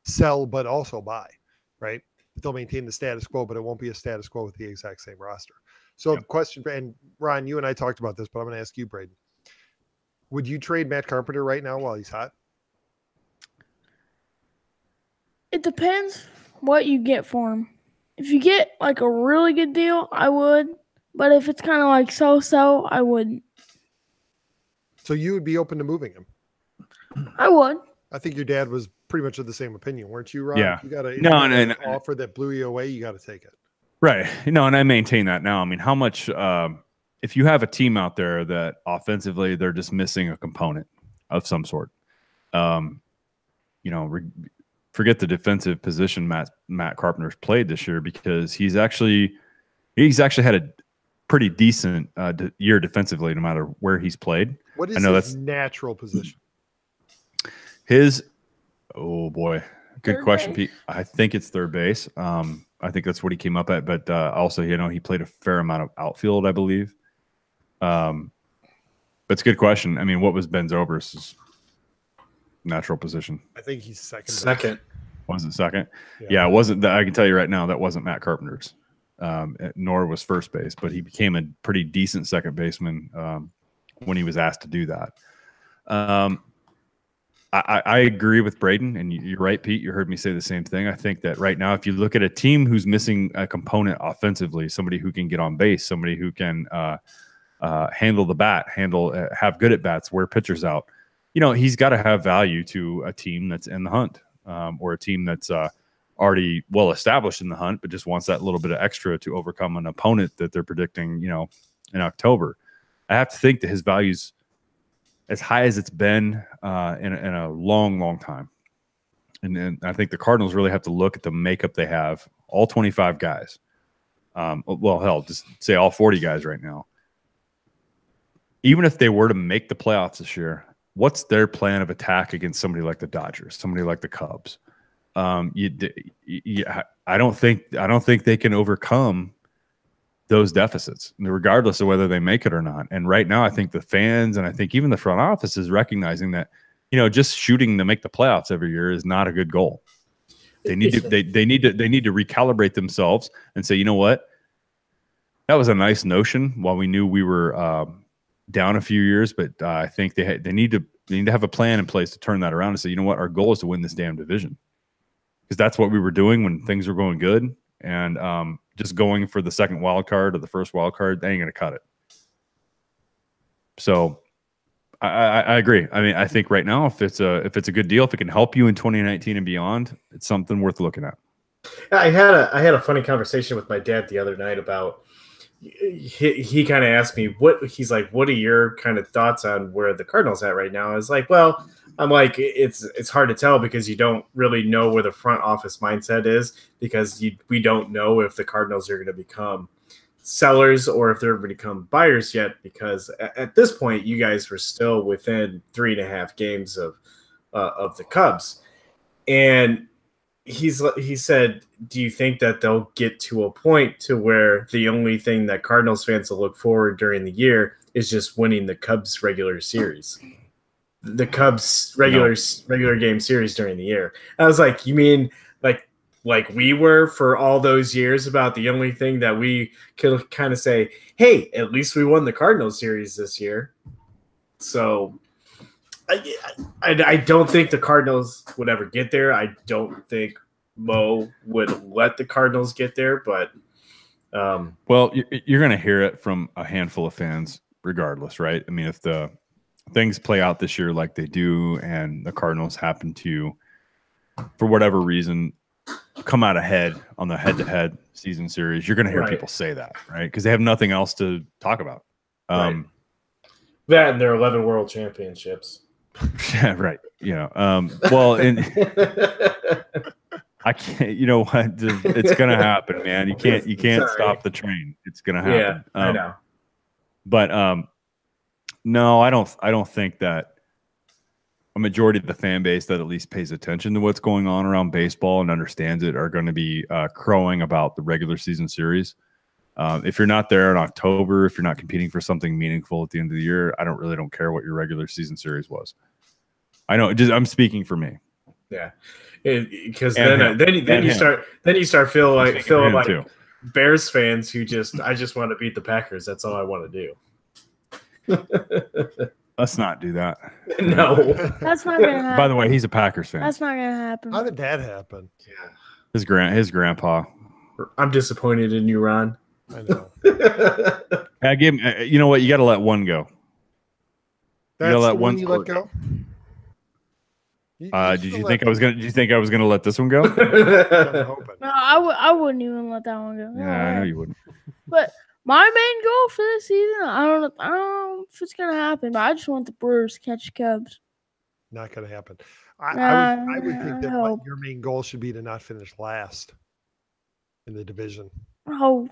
sell, but also buy, right? They'll maintain the status quo, but it won't be a status quo with the exact same roster. So the question, and Ron, you and I talked about this, but I'm going to ask you, Braden. Would you trade Matt Carpenter right now while he's hot? It depends what you get for him. If you get like a really good deal, I would. But if it's kind of like so-so, I wouldn't. So you would be open to moving him? I would. I think your dad was pretty much of the same opinion, weren't you, Ron? Yeah. You got an offer that blew you away, you got to take it. Right. And I maintain that now. I mean, how much if you have a team out there that offensively they're just missing a component of some sort, forget the defensive position Matt Carpenter's played this year, because he's actually had a pretty decent year defensively, no matter where he's played. What is his natural position? Oh boy, good Third question, base. Pete. I think it's third base. I think that's what he came up at, but also, he played a fair amount of outfield, I believe. But it's a good question. I mean, what was Ben Zobrist's natural position? I think he's second. Second. Was it second? Yeah, it wasn't. I can tell you right now, that wasn't Matt Carpenter's. Nor was first base, but he became a pretty decent second baseman when he was asked to do that. I agree with Braden, and you're right, Pete. You heard me say the same thing. I think that right now, if you look at a team who's missing a component offensively, somebody who can get on base, somebody who can handle the bat, have good at bats, wear pitchers out, he's got to have value to a team that's in the hunt, or a team that's already well established in the hunt, but just wants that little bit of extra to overcome an opponent that they're predicting, in October. I have to think that his value's as high as it's been in a long, long time. And I think the Cardinals really have to look at the makeup they have, all 25 guys. Well, hell, just say all 40 guys right now. Even if they were to make the playoffs this year, what's their plan of attack against somebody like the Dodgers, somebody like the Cubs? I don't think they can overcome those deficits, regardless of whether they make it or not. And right now, I think the fans, and I think even the front office, is recognizing that, just shooting to make the playoffs every year is not a good goal. They need to recalibrate themselves and say, you know what, that was a nice notion while we knew we were down a few years, but I think they need to have a plan in place to turn that around and say, you know what, our goal is to win this damn division, because that's what we were doing when things were going good. And just going for the second wild card or the first wild card, they ain't going to cut it. So I agree. I mean, I think right now, if it's a good deal, if it can help you in 2019 and beyond, it's something worth looking at. I had a funny conversation with my dad the other night about, he kind of asked me what are your kind of thoughts on where the Cardinals at right now? I was like, well, I'm like, it's hard to tell, because you don't really know where the front office mindset is, because we don't know if the Cardinals are going to become sellers or if they're going to become buyers yet, because at this point, you guys were still within 3.5 games of the Cubs. And he said, do you think that they'll get to a point to where the only thing that Cardinals fans will look forward during the year is just winning the Cubs regular series? The Cubs regular game series during the year. I was like, you mean like we were for all those years, about the only thing that we could kind of say, hey, at least we won the Cardinals series this year. So I don't think the Cardinals would ever get there. I don't think Mo would let the Cardinals get there, but well, you're going to hear it from a handful of fans regardless, right? I mean, if the things play out this year like they do, and the Cardinals happen to, for whatever reason, come out ahead on the head-to-head season series, you're going to hear people say that, right? Because they have nothing else to talk about. Right. That and their 11 world championships. Yeah, right. Well, and I can't. You know what? It's gonna happen, man. You can't Sorry. stop the train. It's gonna Yeah, happen. I know. But no, I don't think that a majority of the fan base that at least pays attention to what's going on around baseball and understands it are going to be crowing about the regular season series. If you're not there in October, if you're not competing for something meaningful at the end of the year, I don't care what your regular season series was. I know. I'm speaking for me. Yeah, because then you start feeling like too. Bears fans who I just want to beat the Packers. That's all I want to do. Let's not do that. No, That's not gonna happen. By the way, he's a Packers fan. That's not gonna happen. How did that happen? Yeah, His grandpa. I'm disappointed in you, Ron. I know. I give him. You know what? You got to let one go. That's let the one one you let go. Did you think I was gonna let this one go? No, I wouldn't even let that one go. Yeah, I know you wouldn't. But my main goal for this season, I don't know if it's gonna happen, but I just want the Brewers to catch the Cubs. Not going to happen. I would think that hope. your main goal should be to not finish last in the division. Oh,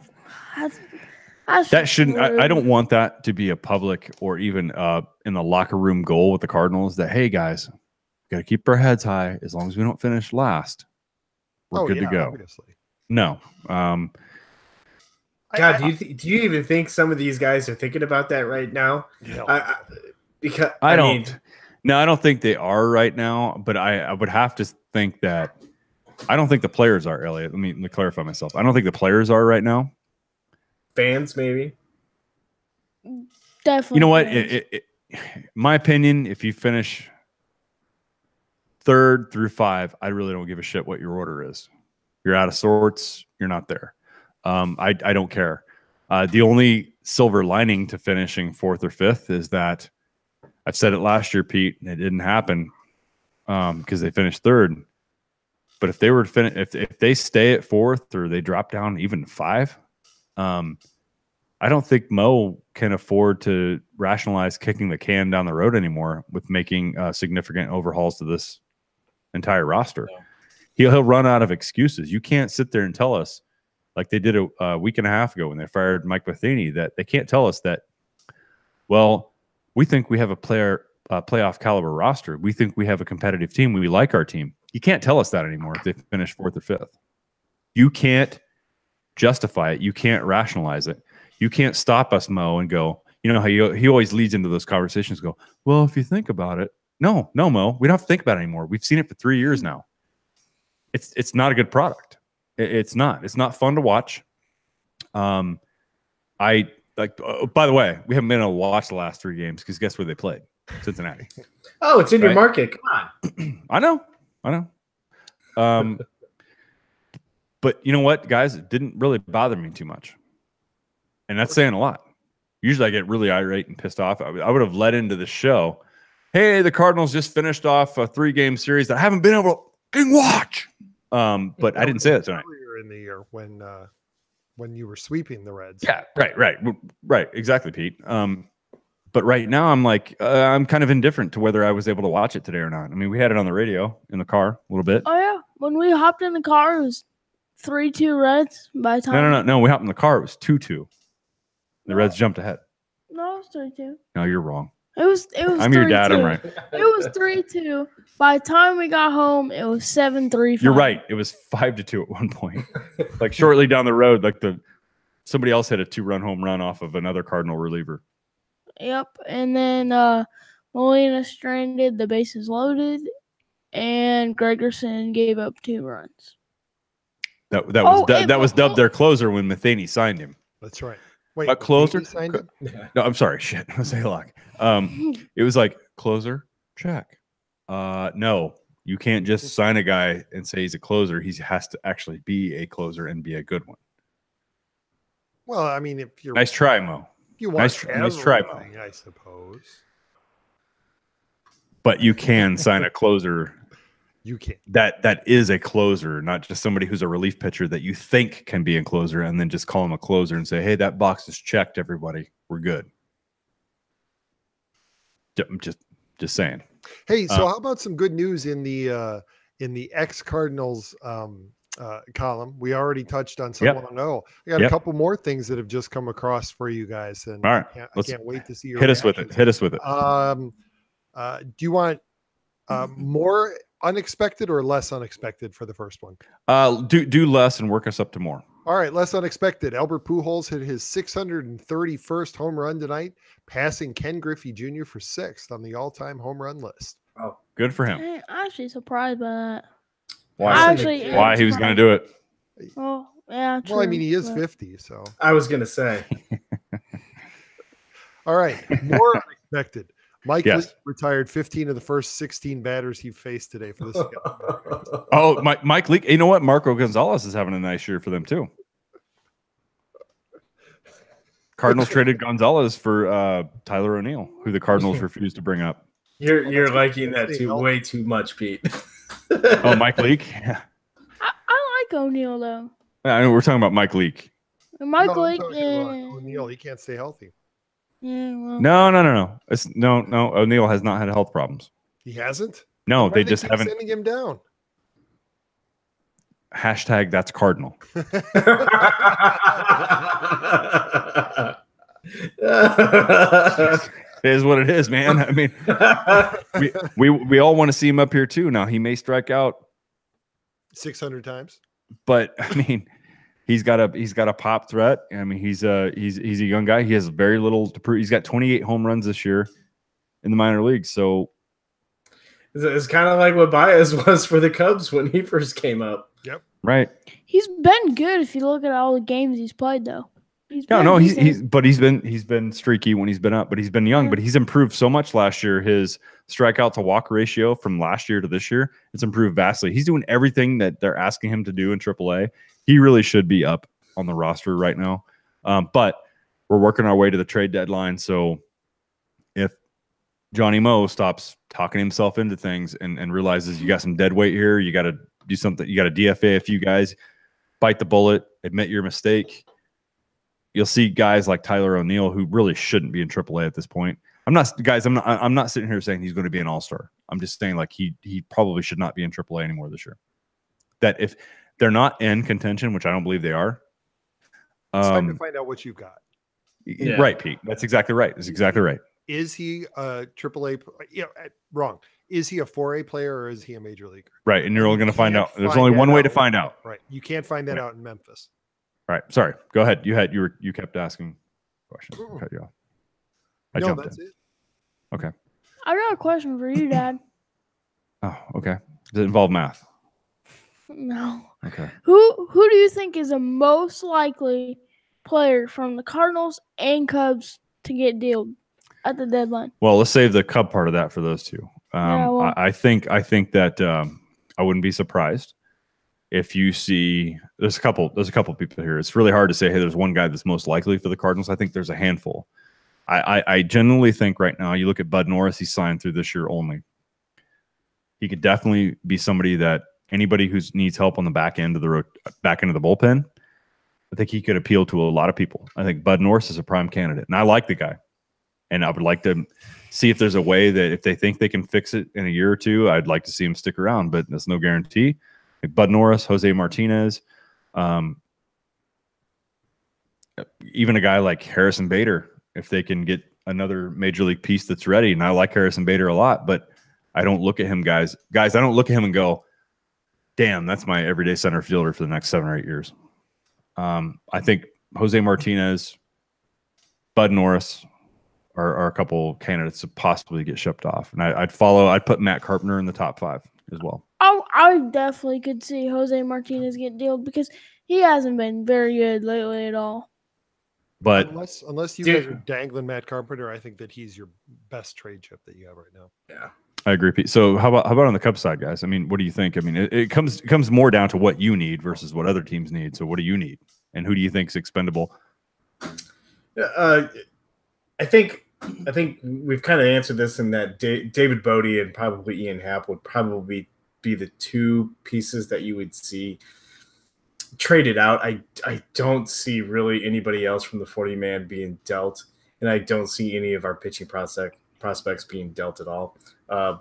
That shouldn't. I don't want that to be a public or even in the locker room goal with the Cardinals. That, hey guys, we got to keep our heads high. As long as we don't finish last, we're good to go. Obviously. No. God, do you even think some of these guys are thinking about that right now? Because I don't. No, I don't think they are right now. But I would have to think that. I don't think the players are, Elliott. Let me clarify myself. I don't think the players are right now. Fans, maybe. Definitely. You know what? My opinion, if you finish 3rd through 5, I really don't give a shit what your order is. You're out of sorts. You're not there. I don't care. The only silver lining to finishing 4th or 5th is that I've said it last year, Pete, and it didn't happen because they finished 3rd. But if they were to finish, if they stay at 4th or they drop down even 5, I don't think Mo can afford to rationalize kicking the can down the road anymore with making significant overhauls to this entire roster. No. He'll run out of excuses. You can't sit there and tell us, like they did a week and a half ago when they fired Mike Matheny, that they can't tell us that, well, we think we have a playoff caliber roster. We think we have a competitive team. We like our team. You can't tell us that anymore if they finish 4th or 5th. You can't justify it. You can't rationalize it. You can't stop us, Mo, and go, you know how he always leads into those conversations, go, well, if you think about it. No, Mo, we don't have to think about it anymore. We've seen it for 3 years now. It's not a good product. It's not. It's not fun to watch. By the way, we haven't been able to watch the last 3 games because guess where they played? Cincinnati. Oh, it's in your market. Come on. I know. But you know what, guys? It didn't really bother me too much. And that's saying a lot. Usually I get really irate and pissed off. I would have led into the show. Hey, the Cardinals just finished off a 3-game series that I haven't been able to watch. But I didn't say that tonight. Earlier in the year when you were sweeping the Reds. Yeah, right. Exactly, Pete. But right now I'm like, I'm kind of indifferent to whether I was able to watch it today or not. I mean, we had it on the radio in the car a little bit. Oh yeah, when we hopped in the car, it was 3-2 Reds. By the time No. We hopped in the car. It was 2-2. The Reds jumped ahead. No, it was 3-2. No, you're wrong. It was. I'm your dad. I'm right. It was 3-2. By the time we got home, it was 7-3. You're right. It was 5-2 at one point. Like shortly down the road, like somebody else had a 2-run home run off of another Cardinal reliever. Yep, and then Molina stranded, the bases loaded, and Gregerson gave up 2 runs. That was dubbed their closer when Matheny signed him. That's right. Wait, a closer? Signed him? No, I'm sorry. Shit. I was saying lock. It was like closer, check. No, you can't just sign a guy and say he's a closer. He has to actually be a closer and be a good one. Well, I mean, if you're nice try, Mo. You want nice try, Mo. I suppose. But you can sign a closer. You can. That is a closer, not just somebody who's a relief pitcher that you think can be a closer, and then just call him a closer and say, "Hey, that box is checked. Everybody, we're good." I'm just saying. Hey, so how about some good news in the in the ex-Cardinals column. We already touched on someone I know. I got a couple more things that have just come across for you guys, and all right, I can't wait to see your hit us with it. Hit us with it. Do you want more unexpected or less unexpected for the first one? Do less and work us up to more. All right, less unexpected. Albert Pujols hit his 631st home run tonight, passing Ken Griffey Jr. for 6th on the all-time home run list. Oh, good for him. I'm actually surprised by that. Why he was going to do it? Oh, yeah. True, well, I mean, he is 50, so. I was going to say. All right, more unexpected. Mike Yes. Leake retired 15 of the first 16 batters he faced today for this. Oh, Mike Leake. You know what? Marco Gonzalez is having a nice year for them too. Cardinals traded Gonzalez for Tyler O'Neill, who the Cardinals refused to bring up. You're liking that way too much, Pete. Oh, Mike Leake. Yeah. I like O'Neill though. I know we're talking about Mike Leake. Mike Leake. O'Neill, he can't stay healthy. Yeah, well. No. No. O'Neill has not had health problems. He hasn't? No, they just haven't. Sending him down. Hashtag that's Cardinal. It is what it is, man. I mean, we all want to see him up here too. Now he may strike out 600 times, but I mean, he's got a pop threat. I mean, he's a young guy. He has very little to prove. He's got 28 home runs this year in the minor leagues. So it's kind of like what Baez was for the Cubs when he first came up. Yep. Right. He's been good if you look at all the games he's played, though. He's been streaky when he's been up, but he's been young. Yeah. But he's improved so much last year. His strikeout to walk ratio from last year to this year, it's improved vastly. He's doing everything that they're asking him to do in AAA. He really should be up on the roster right now. But we're working our way to the trade deadline. So if Johnny Mo stops talking himself into things and realizes you got some dead weight here, you got to do something. You got to DFA a few guys, bite the bullet, admit your mistake. You'll see guys like Tyler O'Neill who really shouldn't be in AAA at this point. I'm not sitting here saying he's going to be an all-star. I'm just saying like he probably should not be in AAA anymore this year. That if they're not in contention, which I don't believe they are, it's time to find out what you've got. Yeah. Right, Pete. That's exactly right. That's exactly right. Is he a AAA? Wrong. Is he a 4A player or is he a major leaguer? Right, and you're only going to find out. There's only one way to find out. Right. You can't find that out in Memphis. Right. Sorry. Go ahead. You kept asking questions. Cut you off. I jumped in. It. Okay. I got a question for you, Dad. Oh, okay. Does it involve math? No. Okay. Who do you think is the most likely player from the Cardinals and Cubs to get dealed at the deadline? Well, let's save the Cub part of that for those two. I think that I wouldn't be surprised if you see there's a couple people here. It's really hard to say, hey, there's one guy that's most likely for the Cardinals. I think there's a handful. I genuinely think right now, you look at Bud Norris, he's signed through this year only. He could definitely be somebody that anybody who needs help on the back end of the bullpen, I think he could appeal to a lot of people. I think Bud Norris is a prime candidate, and I like the guy. And I would like to see if there's a way that if they think they can fix it in a year or two, I'd like to see him stick around, but that's no guarantee. Like Bud Norris, Jose Martinez, even a guy like Harrison Bader, if they can get another major league piece that's ready. And I like Harrison Bader a lot, but I don't look at him, guys, I don't look at him and go, damn, that's my everyday center fielder for the next 7 or 8 years. I think Jose Martinez, Bud Norris are a couple candidates to possibly get shipped off. And I'd put Matt Carpenter in the top 5 as well. I definitely could see Jose Martinez get dealed because he hasn't been very good lately at all. But unless you guys are dangling Matt Carpenter, I think that he's your best trade chip that you have right now. Yeah, I agree, Pete. So how about on the Cubs side, guys? I mean, what do you think? I mean, it comes more down to what you need versus what other teams need. So what do you need, and who do you think is expendable? I think we've kind of answered this in that David Bodie and probably Ian Happ would probably be the two pieces that you would see traded out. I don't see really anybody else from the 40-man being dealt, and I don't see any of our pitching prospects being dealt at all.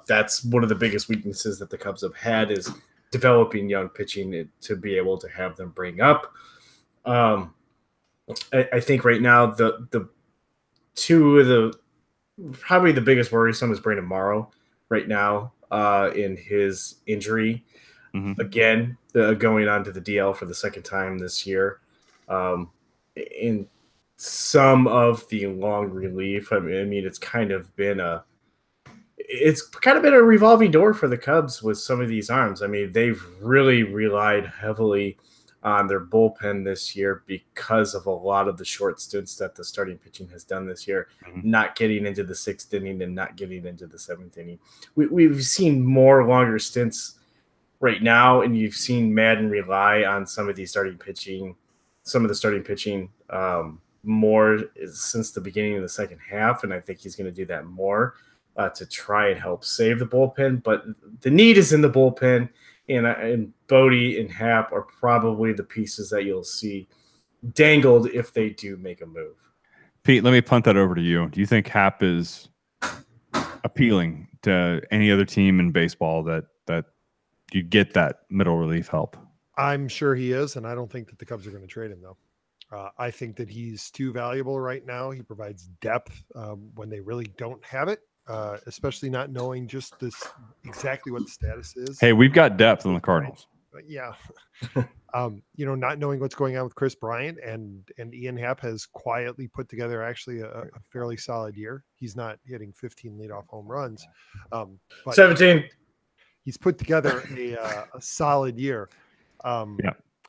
That's one of the biggest weaknesses that the Cubs have had is developing young pitching to be able to have them bring up. I think right now the two of the probably the biggest worrisome is Brandon Morrow right now in his injury. Again, going on to the DL for the second time this year. In some of the long relief, I mean, it's kind of been a revolving door for the Cubs with some of these arms. I mean, they've really relied heavily on their bullpen this year because of a lot of the short stints that the starting pitching has done this year, not getting into the 6th inning and not getting into the 7th inning. We've seen more longer stints right now, and you've seen Madden rely on some of the starting pitching more since the beginning of the second half, and I think he's going to do that more to try and help save the bullpen. But the need is in the bullpen, and Bodie and Happ are probably the pieces that you'll see dangled if they do make a move. Pete, let me punt that over to you. Do you think Happ is appealing to any other team in baseball that you get that middle relief help? I'm sure he is, and I don't think that the Cubs are going to trade him, though. I think that he's too valuable right now. He provides depth when they really don't have it, especially not knowing just exactly what the status is. Hey, we've got depth on the Cardinals. Yeah. Not knowing what's going on with Chris Bryant and Ian Happ has quietly put together actually a fairly solid year. He's not hitting 15 leadoff home runs. But 17. He's put together a solid year.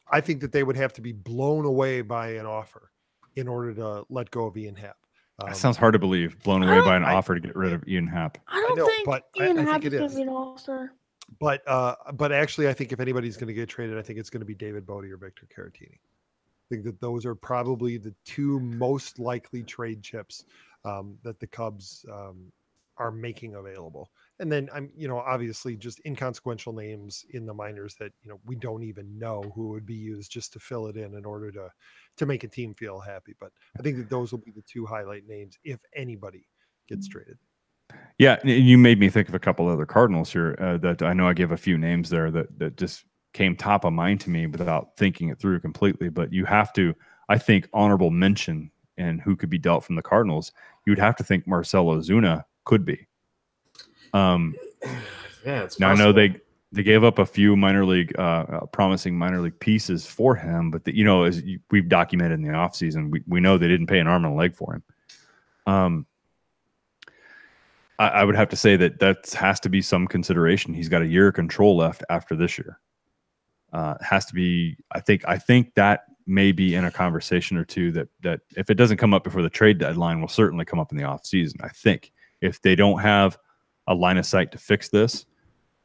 I think that they would have to be blown away by an offer in order to let go of Ian Happ. That sounds hard to believe. Blown away by an offer to get rid of Ian Happ. I don't think Ian Happ is going to be an all-star. But actually, I think if anybody's going to get traded, I think it's going to be David Bodie or Victor Caratini. I think that those are probably the two most likely trade chips that the Cubs are making available. And then obviously just inconsequential names in the minors that, we don't even know who would be used just to fill it in order to make a team feel happy. But I think that those will be the two highlight names if anybody gets traded. Yeah. You made me think of a couple other Cardinals here that I know I gave a few names there that just came top of mind to me without thinking it through completely. But you have to, I think, honorable mention and who could be dealt from the Cardinals. You would have to think Marcell Ozuna could be. It's now I know they gave up a few promising minor league pieces for him, but as we've documented in the offseason, we know they didn't pay an arm and a leg for him. I would have to say that has to be some consideration. He's got a year of control left after this year. Has to be. I think that may be in a conversation or two that if it doesn't come up before the trade deadline, will certainly come up in the offseason. I think if they don't have a line of sight to fix this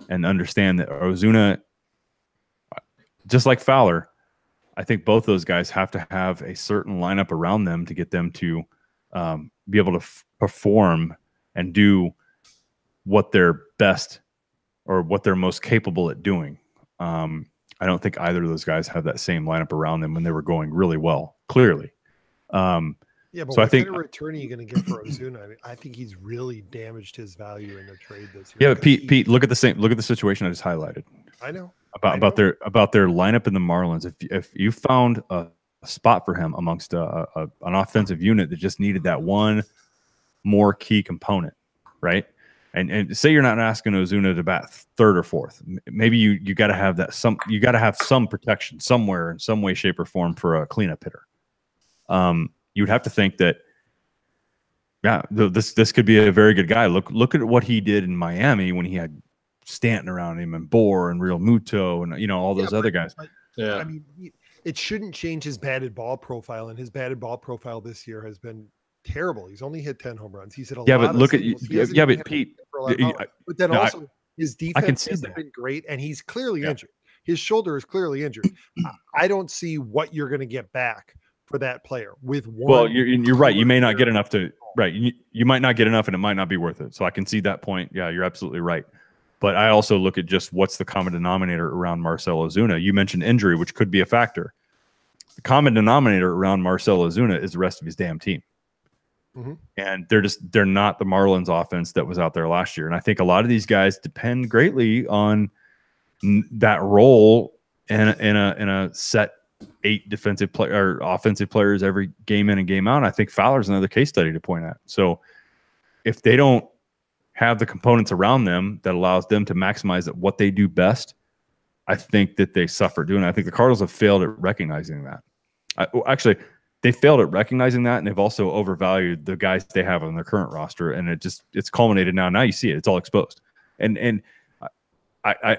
and understand that Ozuna, just like Fowler, I think both those guys have to have a certain lineup around them to get them to be able to perform and do what they're best or what they're most capable at doing. I don't think either of those guys have that same lineup around them when they were going really well, clearly. But so I think what kind of return are you going to get for Ozuna? I mean, I think he's really damaged his value in the trade this year. Yeah, but Pete, look at the situation I just highlighted. I know about their lineup in the Marlins. If you found a spot for him amongst an offensive unit that just needed that one more key component, right? And say you're not asking Ozuna to bat third or fourth. Maybe you got to have you got to have some protection somewhere in some way, shape, or form for a cleanup hitter. You'd have to think that, this could be a very good guy. Look at what he did in Miami when he had Stanton around him and Bohr and Real Muto and all those other guys. I mean, it shouldn't change his batted ball profile, and his batted ball profile this year has been terrible. He's only hit 10 home runs. He's hit a lot. But look at you. Yeah, but Pete. But then also his defense has that. been great, and he's clearly injured. His shoulder is clearly injured. I don't see what you're going to get back for that player with one. Well, you're right. You may not get enough to You might not get enough, and it might not be worth it. So I can see that point. Yeah, you're absolutely right. But I also look at just what's the common denominator around Marcell Ozuna. You mentioned injury, which could be a factor. The common denominator around Marcell Ozuna is the rest of his damn team. And they're not the Marlins offense that was out there last year. And I think a lot of these guys depend greatly on that role in a set 8 defensive player or offensive players every game in and game out. And I think Fowler's another case study to point at. So if they don't have the components around them that allows them to maximize what they do best, I think that they suffer doing it. I think the Cardinals have failed at recognizing that. Actually, they failed at recognizing that, and they've also overvalued the guys they have on their current roster, and it's culminated now. Now you see it; it's all exposed. And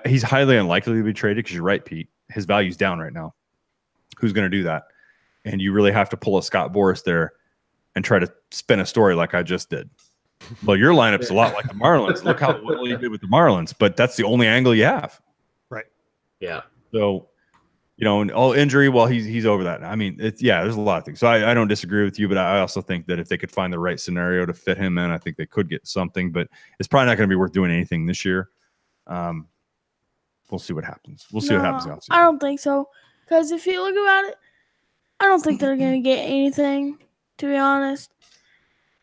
he's highly unlikely to be traded because you're right, Pete. His value's down right now. Who's going to do that? And you really have to pull a Scott Boras there and try to spin a story like I just did. Well, your lineup's a lot like the Marlins. Look how well you did with the Marlins, but that's the only angle you have. Right. Yeah. So, injury, well, he's over that. I mean, there's a lot of things. So I don't disagree with you, but I also think that if they could find the right scenario to fit him in, I think they could get something, but it's probably not going to be worth doing anything this year. We'll see what happens. We'll see what happens out. I don't think so. Because if you look about it, I don't think they're going to get anything, to be honest.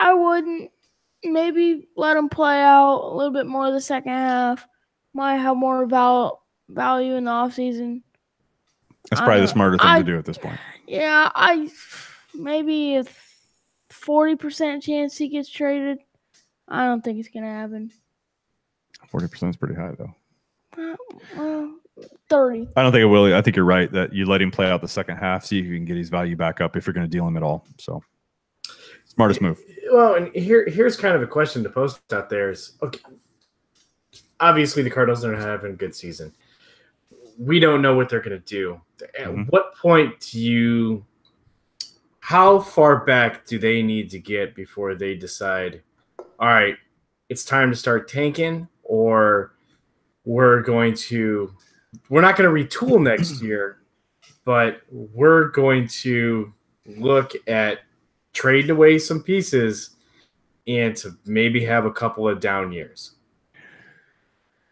I wouldn't. Maybe let them play out a little bit more of the second half. Might have more value in the offseason. That's probably the smarter thing to do at this point. Yeah, maybe a 40% chance he gets traded. I don't think it's going to happen. 40% is pretty high, though. 30. I don't think it will. I think you're right that you let him play out the second half, see if you can get his value back up if you're going to deal him at all. So, smartest move. Well, and here's kind of a question to post out there is, okay, obviously the Cardinals are having a good season. We don't know what they're going to do. At what point how far back do they need to get before they decide, all right, it's time to start tanking, or we're not going to retool next year, but we're going to look at trading away some pieces and to maybe have a couple of down years.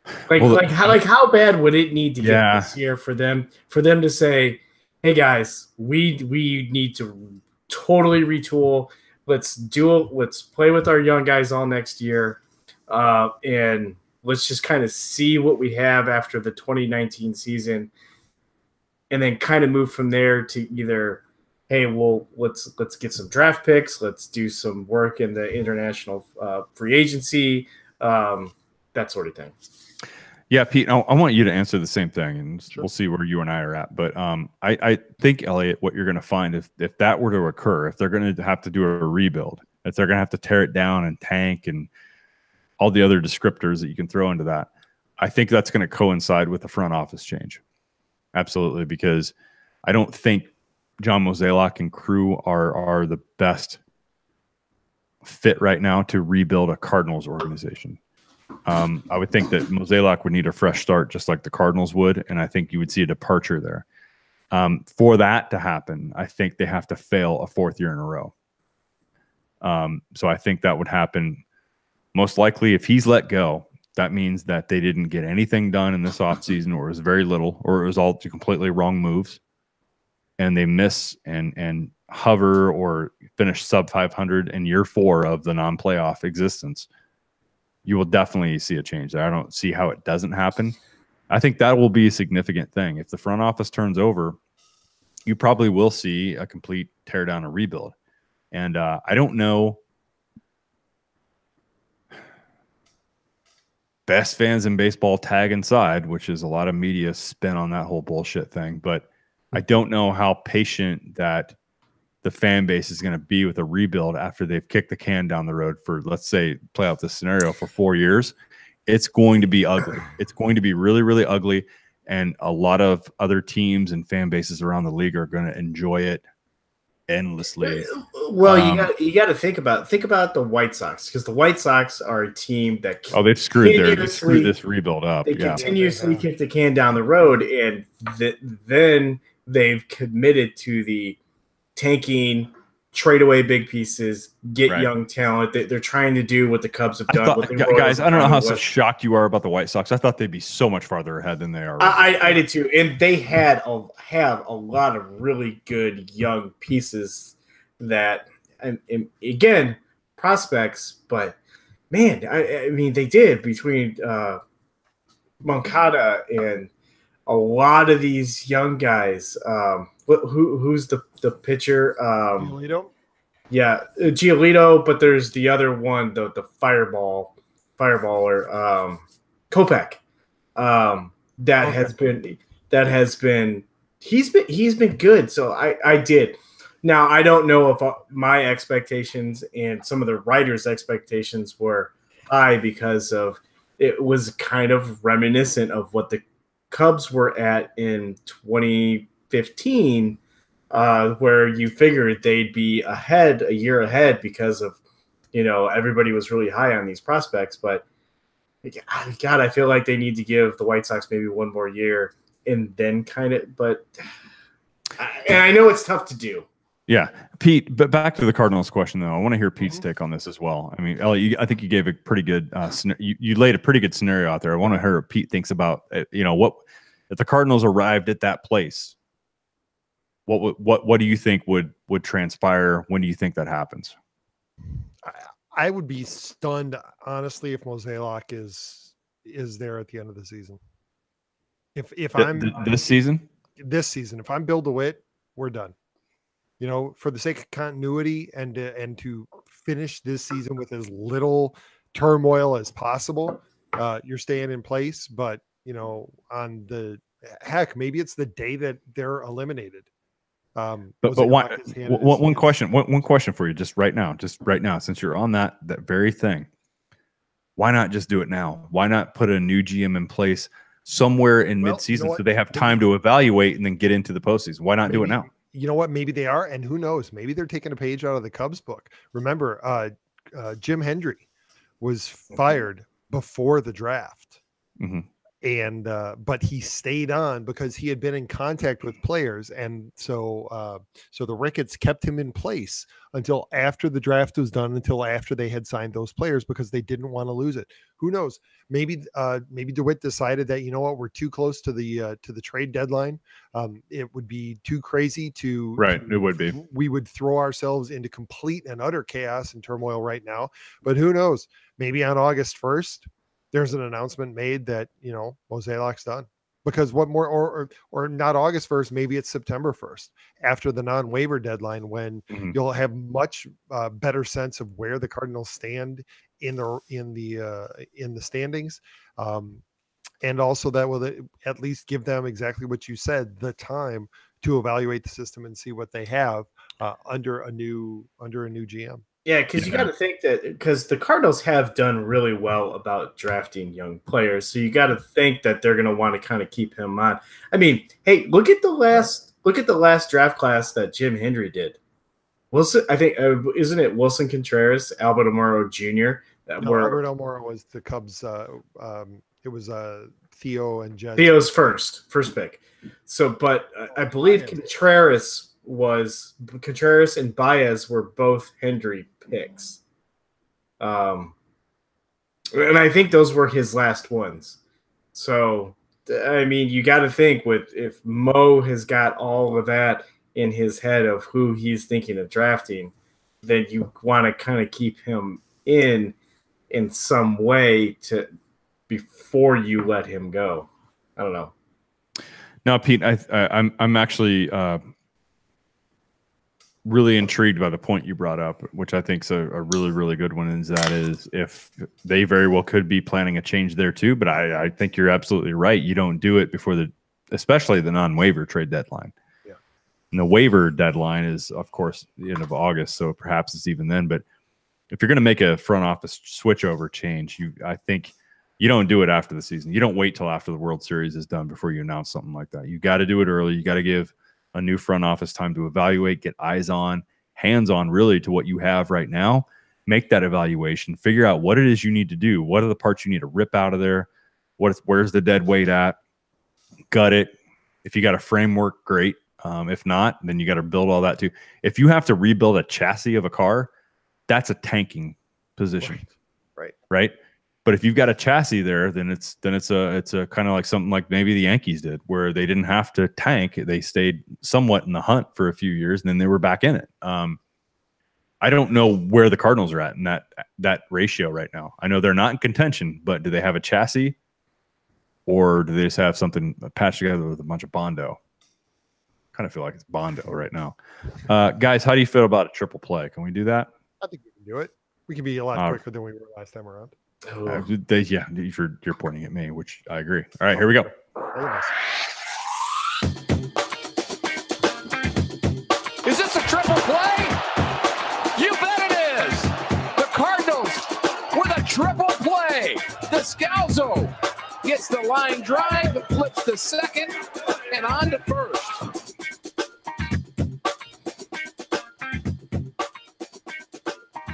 How bad would it need to get this year for them to say, hey guys, we need to totally retool. Let's play with our young guys all next year. And let's just kind of see what we have after the 2019 season, and then kind of move from there to either, hey, well, let's get some draft picks. Let's do some work in the international free agency, that sort of thing. Yeah, Pete, I want you to answer the same thing, and we'll see where you and I are at. But I think, Elliott, what you're going to find if that were to occur, if they're going to have to do a rebuild, if they're going to have to tear it down and tank and all the other descriptors that you can throw into that, I think that's going to coincide with the front office change. Absolutely, because I don't think John Mozeliak and crew are the best fit right now to rebuild a Cardinals organization. I would think that Mozeliak would need a fresh start just like the Cardinals would, and I think you would see a departure there. For that to happen, I think they have to fail a 4th year in a row. So I think that would happen most likely if he's let go. That means that they didn't get anything done in this offseason, or it was very little, or it was all completely wrong moves, and they miss and hover or finish sub 500 in year 4 of the non-playoff existence. You will definitely see a change there. I don't see how it doesn't happen. I think that will be a significant thing. If the front office turns over, you probably will see a complete tear down and rebuild. And I don't know. Best fans in baseball tag inside, which is a lot of media spin on that whole bullshit thing. But I don't know how patient that the fan base is going to be with a rebuild after they've kicked the can down the road for, let's say, play out this scenario for 4 years. It's going to be ugly. It's going to be really, really ugly. And a lot of other teams and fan bases around the league are going to enjoy it endlessly. Well, you got to think about the White Sox, because the White Sox are a team that they've screwed this rebuild up. They continuously kick the can down the road, and then they've committed to the tanking, trade away big pieces, get young talent. They're trying to do what the Cubs have done. Guys, I don't know how so shocked you are about the White Sox. I thought they'd be so much farther ahead than they are. I did too, and they have a lot of really good young pieces that, and again, prospects, but man, I mean, they did between Moncada and a lot of these young guys. Who's the pitcher? Giolito? Yeah, Giolito, but there's the other one, the fireballer, Kopech. That has been he's been good. So I did. Now I don't know if my expectations and some of the writers' expectations were high because of it was kind of reminiscent of what the Cubs were at in 2015, where you figured they'd be a year ahead because of, everybody was really high on these prospects. But God, I feel like they need to give the White Sox maybe one more year and then and I know it's tough to do. Yeah, Pete, but back to the Cardinals question, though. I want to hear Pete's take on this as well. I mean, Elliott, I think you gave a pretty good you laid a pretty good scenario out there. I want to hear what Pete thinks about, what if the Cardinals arrived at that place, what do you think would transpire? When do you think that happens? I would be stunned, honestly, if Mozeliak is there at the end of the season. If I'm this season, if I'm Bill DeWitt, we're done. For the sake of continuity and to finish this season with as little turmoil as possible, you're staying in place. But on the maybe it's the day that they're eliminated. But why? One question for you, just right now, since you're on that very thing. Why not just do it now? Why not put a new GM in place somewhere in midseason so they have time to evaluate and then get into the postseason? Why not do it now? You know what? Maybe they are, and who knows? Maybe they're taking a page out of the Cubs book. Remember, Jim Hendry was fired before the draft, and but he stayed on because he had been in contact with players, and so the Ricketts kept him in place until after the draft was done, until after they had signed those players because they didn't want to lose it. Who knows? Maybe DeWitt decided that, we're too close to the trade deadline. It would be too crazy it would be. We would throw ourselves into complete and utter chaos and turmoil right now. But who knows? Maybe on August 1st, there's an announcement made that, Mozeliak's done. Because what more, or not August 1st, maybe it's September 1st after the non-waiver deadline, when you'll have much better sense of where the Cardinals stand in the standings, and also that will at least give them exactly what you said, the time to evaluate the system and see what they have under a new GM. Yeah, because you got to think that because the Cardinals have done really well about drafting young players, so you got to think that they're going to want to kind of keep him on. I mean, hey, look at the last draft class that Jim Hendry did. Wilson, I think, isn't it Wilson Contreras, Albert Almora Jr. Albert Almora was the Cubs. It was Theo and Jed. Theo's first pick. So, but I believe Contreras and Baez were both Hendry picks. And I think those were his last ones. So, I mean, you got to think if Mo has got all of that in his head of who he's thinking of drafting, then you want to kind of keep him in some way before you let him go. I don't know. Now, Pete, I'm actually really intrigued by the point you brought up, which I think is a really, really good one. And that is, if they very well could be planning a change there too, but I think you're absolutely right. You don't do it before especially the non-waiver trade deadline. Yeah. And the waiver deadline is, of course, the end of August, so perhaps it's even then. But if you're going to make a front office switchover change, I think you don't do it after the season. You don't wait till after the World Series is done before you announce something like that. You got to do it early. You got to give a new front office time to evaluate, get eyes on, hands on really to what you have right now. Make that evaluation, figure out what it is you need to do. What are the parts you need to rip out of there? Where's the dead weight at? Gut it. If you got a framework, great. If not, then you got to build all that too. If you have to rebuild a chassis of a car, that's a tanking position. Right. But if you've got a chassis there, then it's a kind of like something like maybe the Yankees did, where they didn't have to tank. They stayed somewhat in the hunt for a few years, and then they were back in it. I don't know where the Cardinals are at in that ratio right now. I know they're not in contention, but do they have a chassis, or do they just have something patched together with a bunch of Bondo? Kind of feel like it's Bondo right now. Guys, how do you feel about a triple play? Can we do that? I think we can do it. We can be a lot quicker than we were last time around. You're pointing at me, which I agree. All right, here we go. Is this a triple play? You bet it is. The Cardinals with a triple play. The Scalzo gets the line drive, flips to second, and on to first.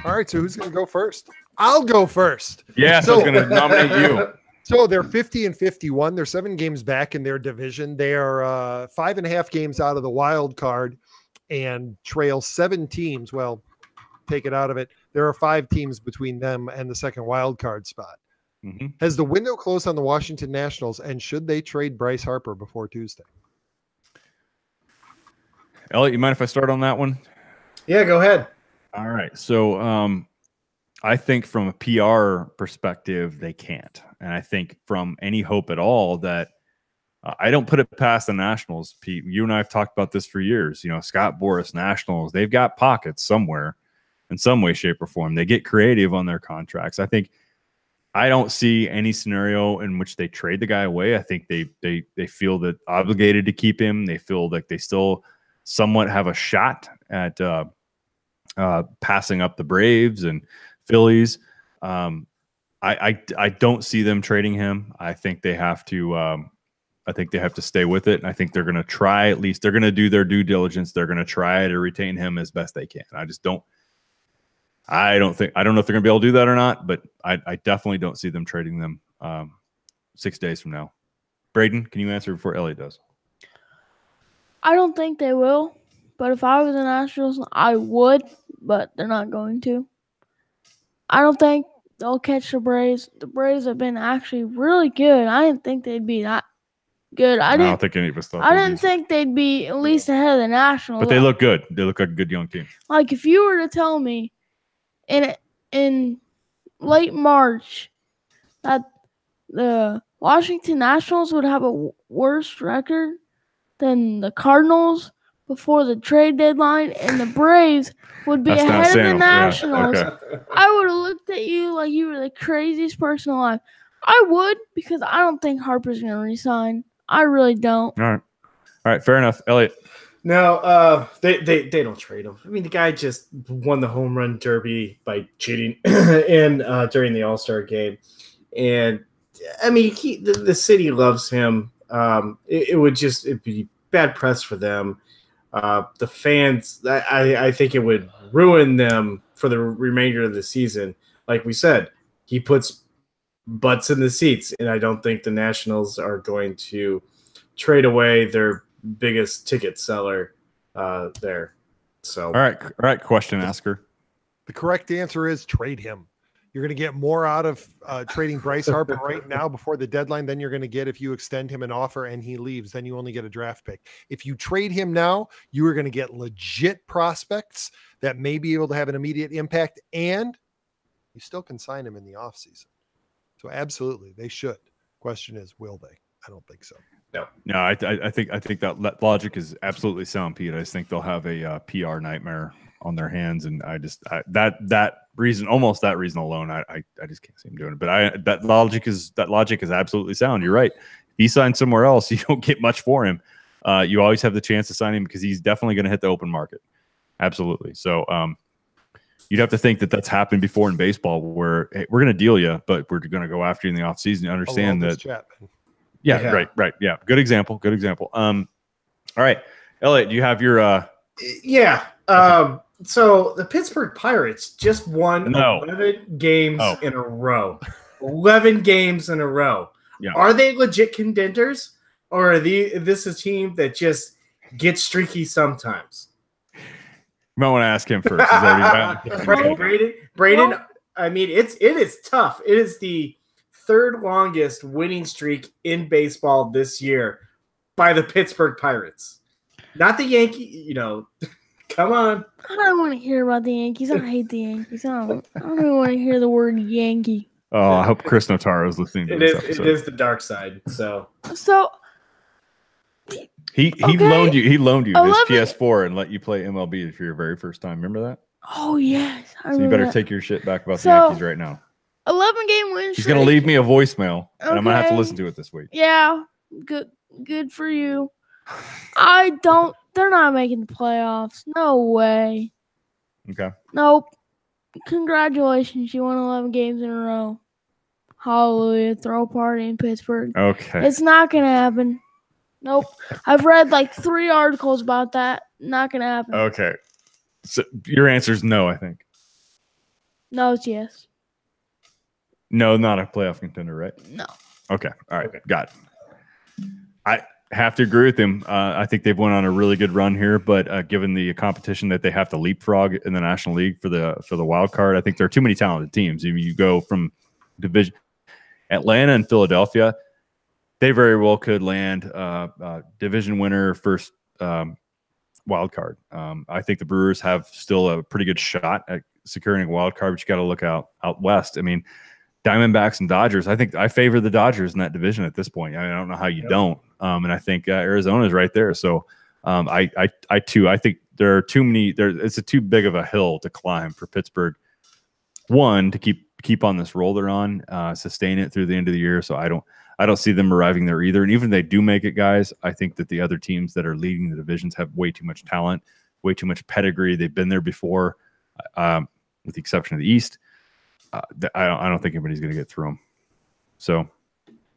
All right, so who's going to go first? I'll go first. Yeah, so I was going to nominate you. So they're 50 and 51. They're 7 games back in their division. They are 5.5 games out of the wild card and trail 7 teams. Well, take it out of it. There are 5 teams between them and the second wild card spot. Mm-hmm. Has the window closed on the Washington Nationals, and should they trade Bryce Harper before Tuesday? Elliott, you mind if I start on that one? Yeah, go ahead. All right. So I think from a PR perspective, they can't. And I think from any hope at all that I don't put it past the Nationals, Pete. You and I have talked about this for years. You know, Scott Boras, Nationals, they've got pockets somewhere in some way, shape, or form. They get creative on their contracts. I don't see any scenario in which they trade the guy away. I think they feel that obligated to keep him. They feel like they still somewhat have a shot at passing up the Braves and Phillies. I don't see them trading him. I think they have to. I think they have to stay with it. And I think they're going to try. At least they're going to do their due diligence. They're going to try to retain him as best they can. I don't know if they're going to be able to do that or not. But I definitely don't see them trading them 6 days from now. Braden, can you answer before Elliott does? I don't think they will. But if I was the Nationals, I would. But they're not going to. I don't think they'll catch the Braves. The Braves have been actually really good. I didn't think they'd be that good. I don't think any of us thought. I didn't think they'd be at least ahead of the Nationals. But they look good. They look like a good young team. Like if you were to tell me in late March that the Washington Nationals would have a worse record than the Cardinals before the trade deadline, and the Braves would be ahead of the Nationals, yeah, okay. I would have looked at you like you were the craziest person alive. I would, because I don't think Harper's going to resign. I really don't. All right, fair enough. Elliott. No, they don't trade him. I mean, the guy just won the home run derby by cheating during the All-Star game. And, I mean, the city loves him. It'd be bad press for them. The fans, I think it would ruin them for the remainder of the season. Like we said, he puts butts in the seats, and I don't think the Nationals are going to trade away their biggest ticket seller there. So, all right, question asker. The correct answer is trade him. You're going to get more out of trading Bryce Harper right now before the deadline than you're going to get if you extend him an offer and he leaves. Then you only get a draft pick. If you trade him now, you are going to get legit prospects that may be able to have an immediate impact, and you still can sign him in the offseason. So absolutely, they should. Question is, will they? I don't think so. No, I think that logic is absolutely sound, Pete. I just think they'll have a PR nightmare on their hands, and that reason alone, I just can't see him doing it. But that logic is absolutely sound. You're right. If he signs somewhere else, you don't get much for him. You always have the chance to sign him because he's definitely going to hit the open market. Absolutely. So you'd have to think that that's happened before in baseball, where hey, we're going to deal you, but we're going to go after you in the offseason. Understand that. Yeah, right. Yeah, good example. All right, Elliott, do you have your? Yeah. So the Pittsburgh Pirates just won 11 games in a row. 11 games in a row. Yeah. Are they legit contenders, or are this a team that just gets streaky sometimes? You might want to ask him first. Braden. I mean, it is tough. It is the third longest winning streak in baseball this year by the Pittsburgh Pirates, not the Yankees. Come on. I don't want to hear about the Yankees. I hate the Yankees. I don't even want to hear the word Yankee. Oh, I hope Chris Notaro is listening to this episode. It is the dark side. So he Okay. loaned you his 11 PS4 and let you play MLB for your very first time. Remember that? Oh yes, I So you remember better that. take your shit back about So, the Yankees right now. 11-game win. He's gonna leave me a voicemail, and I'm gonna have to Okay. listen to it this week. Yeah, good for you. They're not making the playoffs. No way. Okay. Nope. Congratulations, you won 11 games in a row. Hallelujah. Throw a party in Pittsburgh. Okay. It's not going to happen. Nope. I've read like 3 articles about that. Not going to happen. Okay. So your answer is no, I think. No, it's yes. No, not a playoff contender, right? No. Okay. All right. Got it. I have to agree with him. I think they've went on a really good run here, but given the competition that they have to leapfrog in the National League for the wild card, I think there are too many talented teams. If you go from division, Atlanta and Philadelphia, they very well could land division winner first wild card. I think the Brewers have still a pretty good shot at securing a wild card, but you got to look out west. I mean, Diamondbacks and Dodgers. I think I favor the Dodgers in that division at this point. I don't know how you don't. And I think Arizona is right there. So I think there are too many. It's too big of a hill to climb for Pittsburgh. One, to keep on this roll they're on, sustain it through the end of the year. So I don't see them arriving there either. And even if they do make it, guys, I think that the other teams that are leading the divisions have way too much talent, way too much pedigree. They've been there before, with the exception of the East. I don't think anybody's going to get through them. So,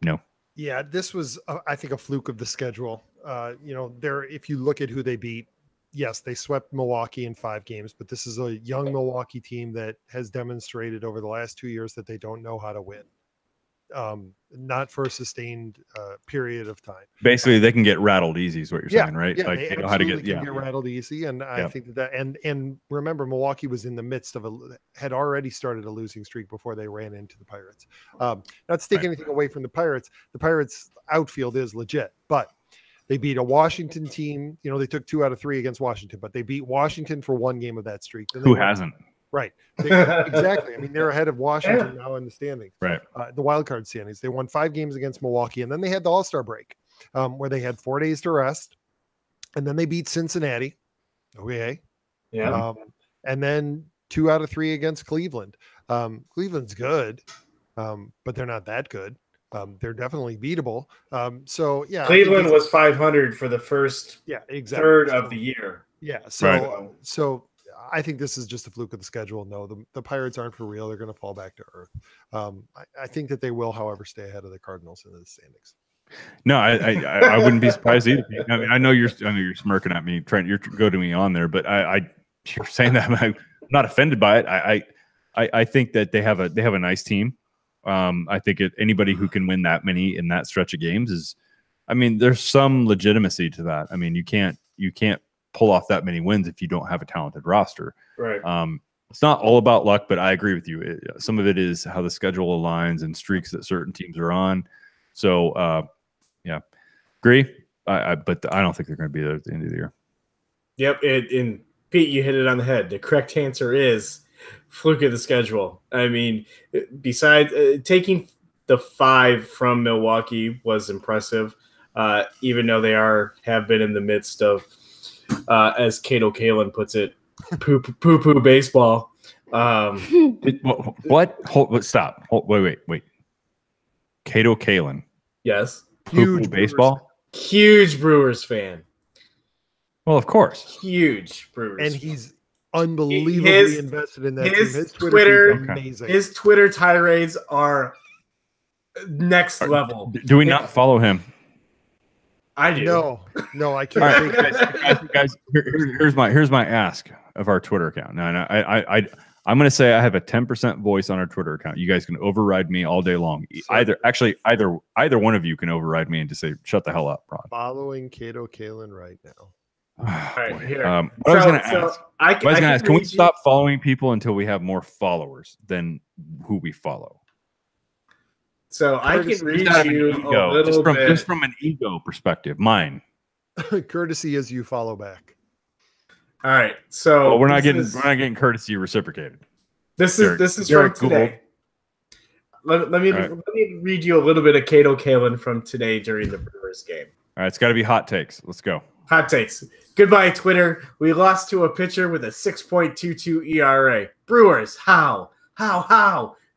no. Yeah, this was, I think, a fluke of the schedule. If you look at who they beat, yes, they swept Milwaukee in 5 games, but this is a young Milwaukee team that has demonstrated over the last 2 years that they don't know how to win. Not for a sustained period of time. Basically, they can get rattled easy, is what you're saying, right? Yeah, like they know how to get rattled easy, and I think that and remember, Milwaukee was in the midst of had already started a losing streak before they ran into the Pirates. Not to take anything away from the Pirates outfield is legit, but they beat a Washington team. They took 2 out of 3 against Washington, but they beat Washington for 1 game of that streak. Who hasn't? Right. Exactly. I mean, they're ahead of Washington now in the standings. Right. The wild card standings. They won 5 games against Milwaukee, and then they had the All-Star break, where they had 4 days to rest, and then they beat Cincinnati. Okay. Yeah. And then 2 out of 3 against Cleveland. Cleveland's good, but they're not that good. They're definitely beatable. Cleveland was 500 for the first third of the year. Yeah. So I think this is just a fluke of the schedule. No, the Pirates aren't for real. They're going to fall back to earth. I think that they will, however, stay ahead of the Cardinals in the standings. No, I wouldn't be surprised either. I mean, I know you're smirking at me, trying to go to me on there, but you're saying that I'm not offended by it. I think that they have a nice team. I think anybody who can win that many in that stretch of games is, I mean, there's some legitimacy to that. I mean, you can't pull off that many wins if you don't have a talented roster. Right. It's not all about luck, but I agree with you. Some of it is how the schedule aligns and streaks that certain teams are on. So, yeah, agree. But I don't think they're going to be there at the end of the year. Yep. And Pete, you hit it on the head. The correct answer is fluke of the schedule. I mean, besides taking the 5 from Milwaukee was impressive, even though they have been in the midst of, as Cato Kalin puts it, poo baseball. What? Stop. Wait. Cato Kalin. Yes. Huge baseball. Huge Brewers fan. Well, of course. Huge Brewers. And he's unbelievably invested in that team. His Twitter is amazing. His Twitter tirades are next level. Do we not follow him? I do. No, I can't. Guys, here's my ask of our Twitter account. Now, I'm going to say I have a 10% voice on our Twitter account. You guys can override me all day long. Either one of you can override me and just say, "Shut the hell up, Ron." Following Cato Kalin right now. All right, here. I was going to ask, can we stop following people until we have more followers than who we follow? So I can read you a little bit. Just from an ego perspective, mine. Courtesy as you follow back. All right. So we're not getting courtesy reciprocated. This is from today. Let me read you a little bit of Cato Kalin from today during the Brewers game. All right, it's got to be hot takes. Let's go. Hot takes. Goodbye, Twitter. We lost to a pitcher with a 6.22 ERA. Brewers, how?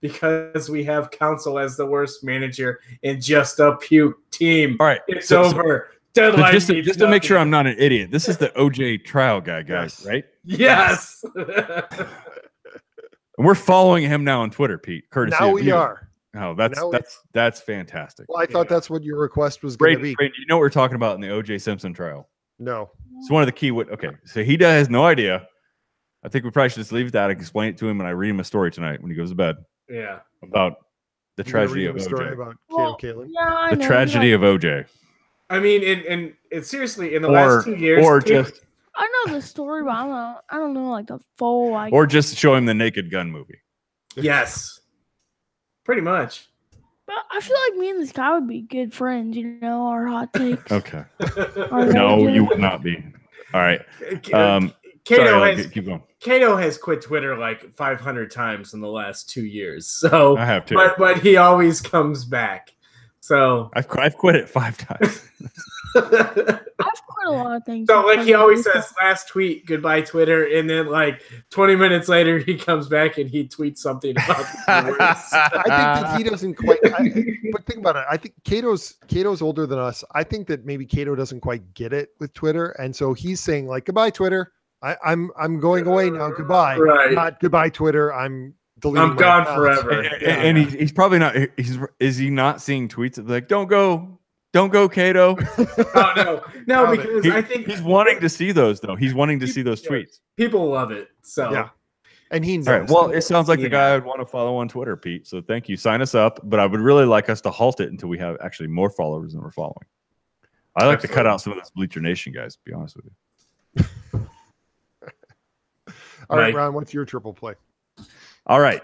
Because we have Counsell as the worst manager in just a puke team. All right, it's over. Deadline. Just to make sure I'm not an idiot, this is the OJ trial guy, guys, right? Yes. And we're following him now on Twitter, Pete. Courtesy now of we you. are. Oh, that's fantastic. Well, I thought that's what your request was going to be. Brady, you know what we're talking about in the OJ Simpson trial? No. It's one of the key. Okay, so he has no idea. I think we probably should just leave it that. I can explain it to him when I read him a story tonight when he goes to bed. Yeah. About the tragedy of OJ. Story about Cato Kalin. Yeah, the tragedy of OJ. I mean, and seriously, in the last 2 years, I know the story, but I don't know like the full like. Or just show him the Naked Gun movie. Yes, pretty much. But I feel like me and this guy would be good friends. You know, our hot takes. Okay. No, you would not be. All right. Cato has quit Twitter like 500 times in the last 2 years. So I have to. But he always comes back. So I've quit it 5 times. I've quit a lot of things. So like he always says, last tweet, goodbye Twitter, and then like 20 minutes later he comes back and he tweets something about the Brewers. I think that he doesn't quite. But think about it. I think Cato's older than us. I think that maybe Cato doesn't quite get it with Twitter, and so he's saying like, goodbye Twitter. I'm going away now. Goodbye. Right. Not goodbye Twitter. I'm deleting. I'm gone forever. And he's probably not. Is he not seeing tweets of like, don't go Cato? Oh no, because I think he's wanting to see those though. He's wanting to see those tweets. People love it. So yeah, and he knows. All right. Well, it sounds like the guy I'd want to follow on Twitter, Pete. So thank you. Sign us up, but I would really like us to halt it until we have actually more followers than we're following. I like to cut out some of this Bleacher Nation guys. To be honest with you. All right, Ron, what's your triple play? All right.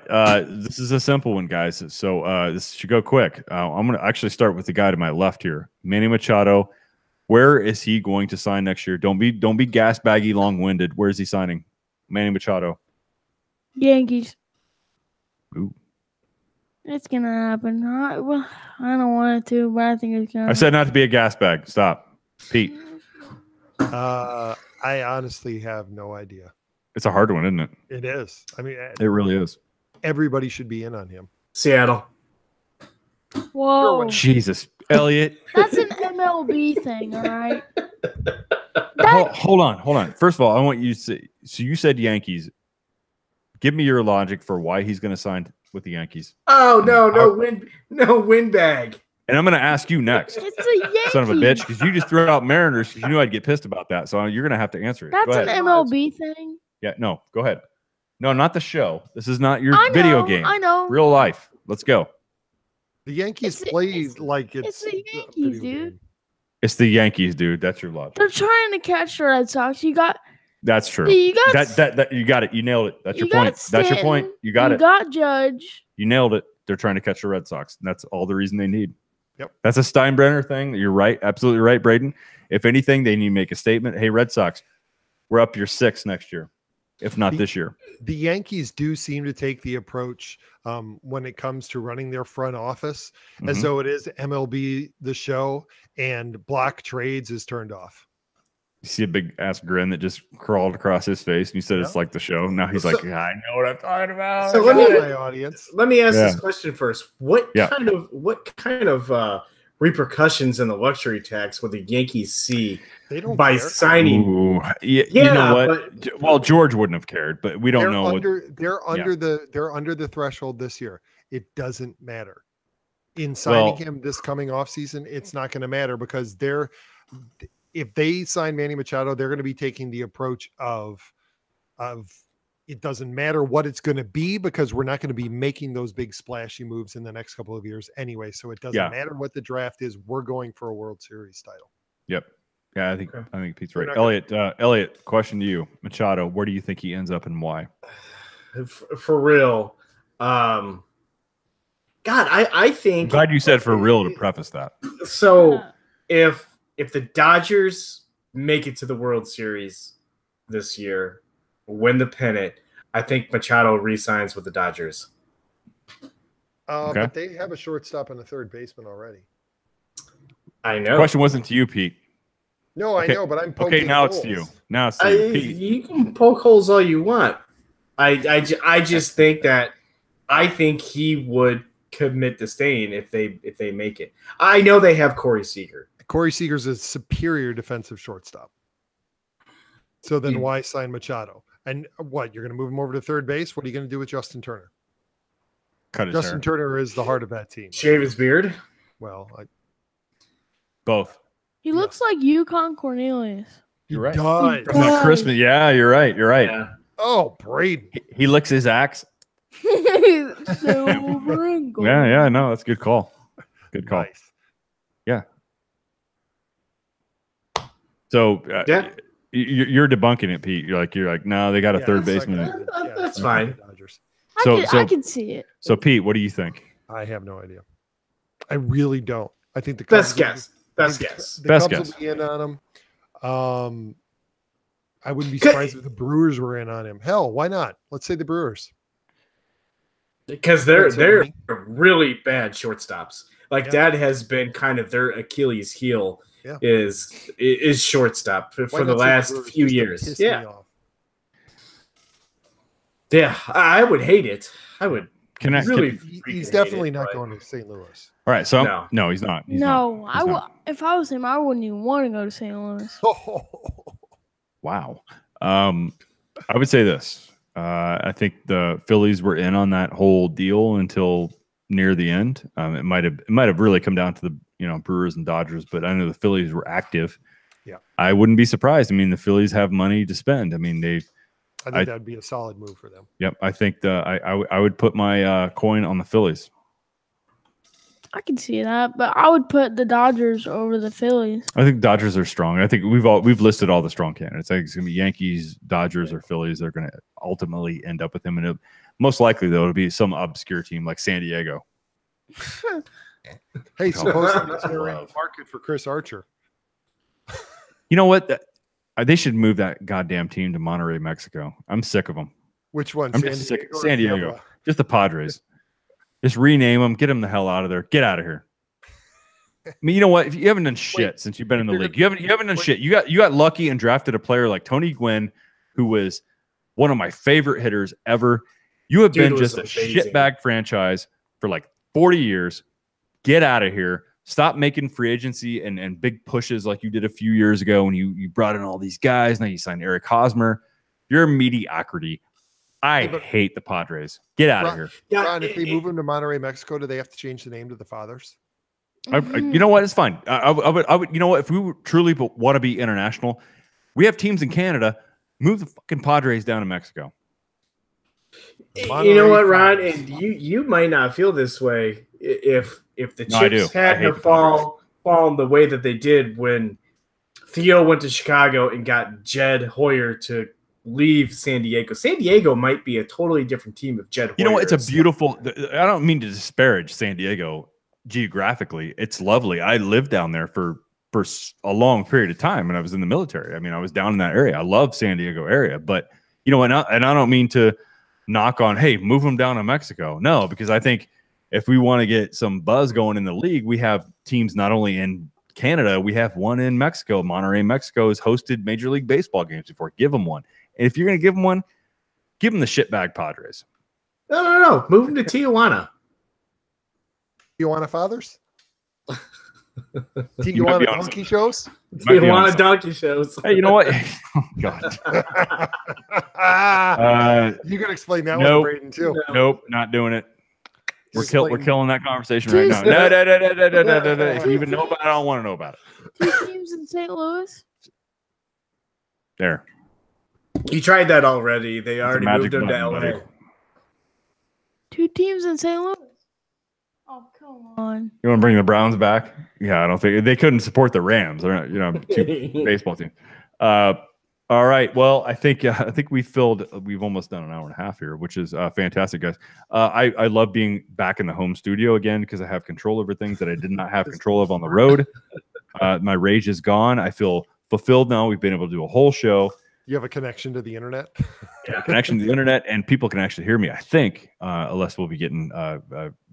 This is a simple one, guys. So this should go quick. I'm going to actually start with the guy to my left here, Manny Machado. Where is he going to sign next year? Don't be gas baggy, long-winded. Where is he signing? Manny Machado. Yankees. Ooh. It's going to happen. I don't want it to, but I think it's going to. I said not to be a gas bag. Stop. Pete. I honestly have no idea. It's a hard one, isn't it? It is. I mean, it really is. Everybody should be in on him. Seattle. Whoa. Jesus. Elliott. That's an MLB thing, all right? Hold on. First of all, I want you to say, so you said Yankees. Give me your logic for why he's going to sign with the Yankees. Oh, no windbag. And I'm going to ask you next. It's a Yankee. Son of a bitch, because you just threw out Mariners because you knew I'd get pissed about that. So you're going to have to answer it. That's an MLB thing. Yeah, no, go ahead. No, not the show. This is not your video game. I know. Real life. Let's go. The Yankees play like it's the Yankees, dude. It's the Yankees, dude. That's your logic. They're trying to catch the Red Sox. That's true. You got that you got it. You nailed it. That's your point. That's your point. You got it. You got Judge. You nailed it. They're trying to catch the Red Sox. And that's all the reason they need. Yep. That's a Steinbrenner thing. You're right. Absolutely right, Braden. If anything, they need to make a statement. Hey, Red Sox, we're up your 6 next year, if not this year. The Yankees do seem to take the approach when it comes to running their front office as though it is MLB The Show and block trades is turned off. You see a big ass grin that just crawled across his face, and you said it's like the show. Now he's like, I know what I'm talking about. So let me ask this question first. What kind of repercussions in the luxury tax will the Yankees see by signing? Ooh, you know what? Well, George wouldn't have cared, but we don't know. They're under the threshold this year. It doesn't matter. In signing him this coming off season, it's not going to matter because if they sign Manny Machado, they're going to be taking the approach of it doesn't matter what it's going to be because we're not going to be making those big splashy moves in the next couple of years anyway. So it doesn't matter what the draft is. We're going for a World Series title. Yep. Yeah, I think Pete's right. Elliott, question to you. Machado, where do you think he ends up and why? For real. God, I think. I'm glad you said for real to preface that. So if the Dodgers make it to the World Series, this year, win the pennant, I think Machado re-signs with the Dodgers. Okay. But they have a shortstop and a third baseman already. I The know. question wasn't to you, Pete. No, Okay. I know, but I'm poking Okay, now holes. it's to you. Now it's to you, Pete. You can poke holes all you want. I just think that I think he would commit to staying if they make it. I know they have Corey Seager. Corey Seager's a superior defensive shortstop. So then why sign Machado? And what, you're going to move him over to third base? What are you going to do with Justin Turner? Cut his Justin hair. Turner is the heart of that team. Shave his beard. Well, Both. He looks like Yukon Cornelius. You're right. does. From that Christmas. Yeah, you're right. You're right. Yeah. Oh, Braden. He licks his axe. Silver and gold. Yeah. No, that's a good call. Good call. Nice. Yeah. So Yeah. you're debunking it, Pete. You're like, no, they got a third it's baseman. like- That's it's fine. the Dodgers. I can see it. So Pete, what do you think? I have no idea. I really don't. I think the Best Cubs will guess. be- Best I think guess. The Best Cubs guess. will be in on him. I wouldn't be Could- surprised if the Brewers were in on him. Hell, why not? Let's say the Brewers. Because they're Certainly. really bad shortstops. Like Yeah. that has been kind of their Achilles heel. Yeah. Is shortstop for Why the not say last Brewers few just to years. piss me Yeah. off? Yeah. I would hate it. I would really. He's freaking definitely hate it, not but- going to St. Louis. All right. So No. no, he's not. He's No, not. He's not. if I was him, I wouldn't even want to go to St. Louis. Wow. I would say this. I think the Phillies were in on that whole deal until near the end. It might have really come down to the Brewers and Dodgers, but I know the Phillies were active. Yeah. I wouldn't be surprised. I mean, the Phillies have money to spend. I mean, I think that'd be a solid move for them. Yep. I think I would put my coin on the Phillies. I can see that, but I would put the Dodgers over the Phillies. I think Dodgers are strong. I think we've listed all the strong candidates. I think it's gonna be Yankees, Dodgers, or Phillies. They're gonna ultimately end up with him, and most likely though it'll be some obscure team like San Diego. Hey, supposedly That's they're in love. the market for Chris Archer. You know what? They should move that goddamn team to Monterrey, Mexico. I'm sick of them. Which one? I'm just sick. or San Diego. Tampa? Just the Padres. Just rename them. Get them the hell out of there. Get out of here. I mean, you know what? If you haven't done shit since you've been in the league, you haven't done shit. You got lucky and drafted a player like Tony Gwynn, who was one of my favorite hitters ever. You have been was just a amazing. shitbag franchise for like 40 years. Get out of here. Stop making free agency and big pushes like you did a few years ago when you brought in all these guys. Now you signed Eric Hosmer. You're mediocrity. I hate the Padres. Get out of here. Yeah, Ron, if they move him to Monterrey, Mexico, do they have to change the name to the Fathers? You know what? It's fine. I would. You know what? If we truly want to be international, we have teams in Canada. Move the fucking Padres down to Mexico. You know what, Ron? Fathers. And you might not feel this way if the No, I chips do. I hadn't hate have the Padres. fallen the way that they did when Theo went to Chicago and got Jed Hoyer to leave San Diego. San Diego might be a totally different team if Jed Hoyer. You know what? It's a is- beautiful. I don't mean to disparage San Diego geographically. It's lovely. I lived down there for a long period of time when I was in the military. I mean, I was down in that area. I love San Diego area, but you know, and I don't mean to knock on, hey, move them down to Mexico. No, because I think if we want to get some buzz going in the league, we have teams not only in Canada, we have one in Mexico. Monterrey, Mexico has hosted Major League Baseball games before. Give them one. And if you're going to give them one, give them the shitbag Padres. No. Move them to Tijuana. Tijuana Fathers? might Tijuana be on Donkey Shows? Might be on Tijuana some- donkey shows. Hey, you know what? Oh, God. You can explain that nope. one, Braden, too. Nope, not doing it. We're Explain. killing that conversation right now. No. If you even know about it, I don't want to know about it. Two teams in St. Louis. There. You tried that already. They a already magic moved them to button, LA. buddy. Two teams in St. Louis. Oh, come on. You want to bring the Browns back? Yeah, I don't think they couldn't support the Rams. They're not, two baseball teams. All right. Well, I think we've almost done an hour and a half here, which is fantastic, guys. I love being back in the home studio again because I have control over things that I did not have control of on the road. My rage is gone. I feel fulfilled now. We've been able to do a whole show. You have a connection to the internet? Yeah, connection to the internet, and people can actually hear me, I think, unless we'll be getting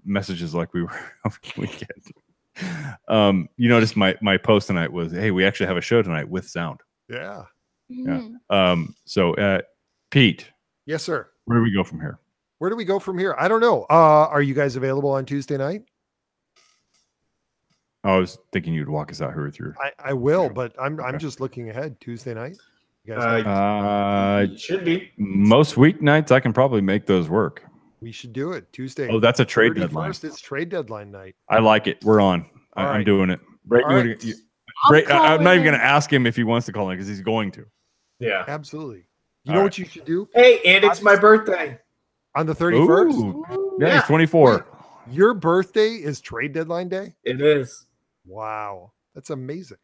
messages like we were over the weekend. You notice my post tonight was, hey, we actually have a show tonight with sound. Yeah. Yeah. So Pete. Yes, sir. Where do we go from here? Where do we go from here? I don't know. Are you guys available on Tuesday night? I was thinking you'd walk us out here with your. I will, but I'm just looking ahead. Tuesday night. You guys should be. Most weeknights I can probably make those work. we should do it Tuesday. Oh, that's a trade deadline. It's trade deadline night. I like it. We're on. I'm doing it. I'm not even going to ask him if he wants to call in because he's going to. Yeah, absolutely. You know what you should do? Hey, and it's my birthday on the 31st. Yeah, it's 24. Wait, your birthday is trade deadline day? It is. Wow, that's amazing.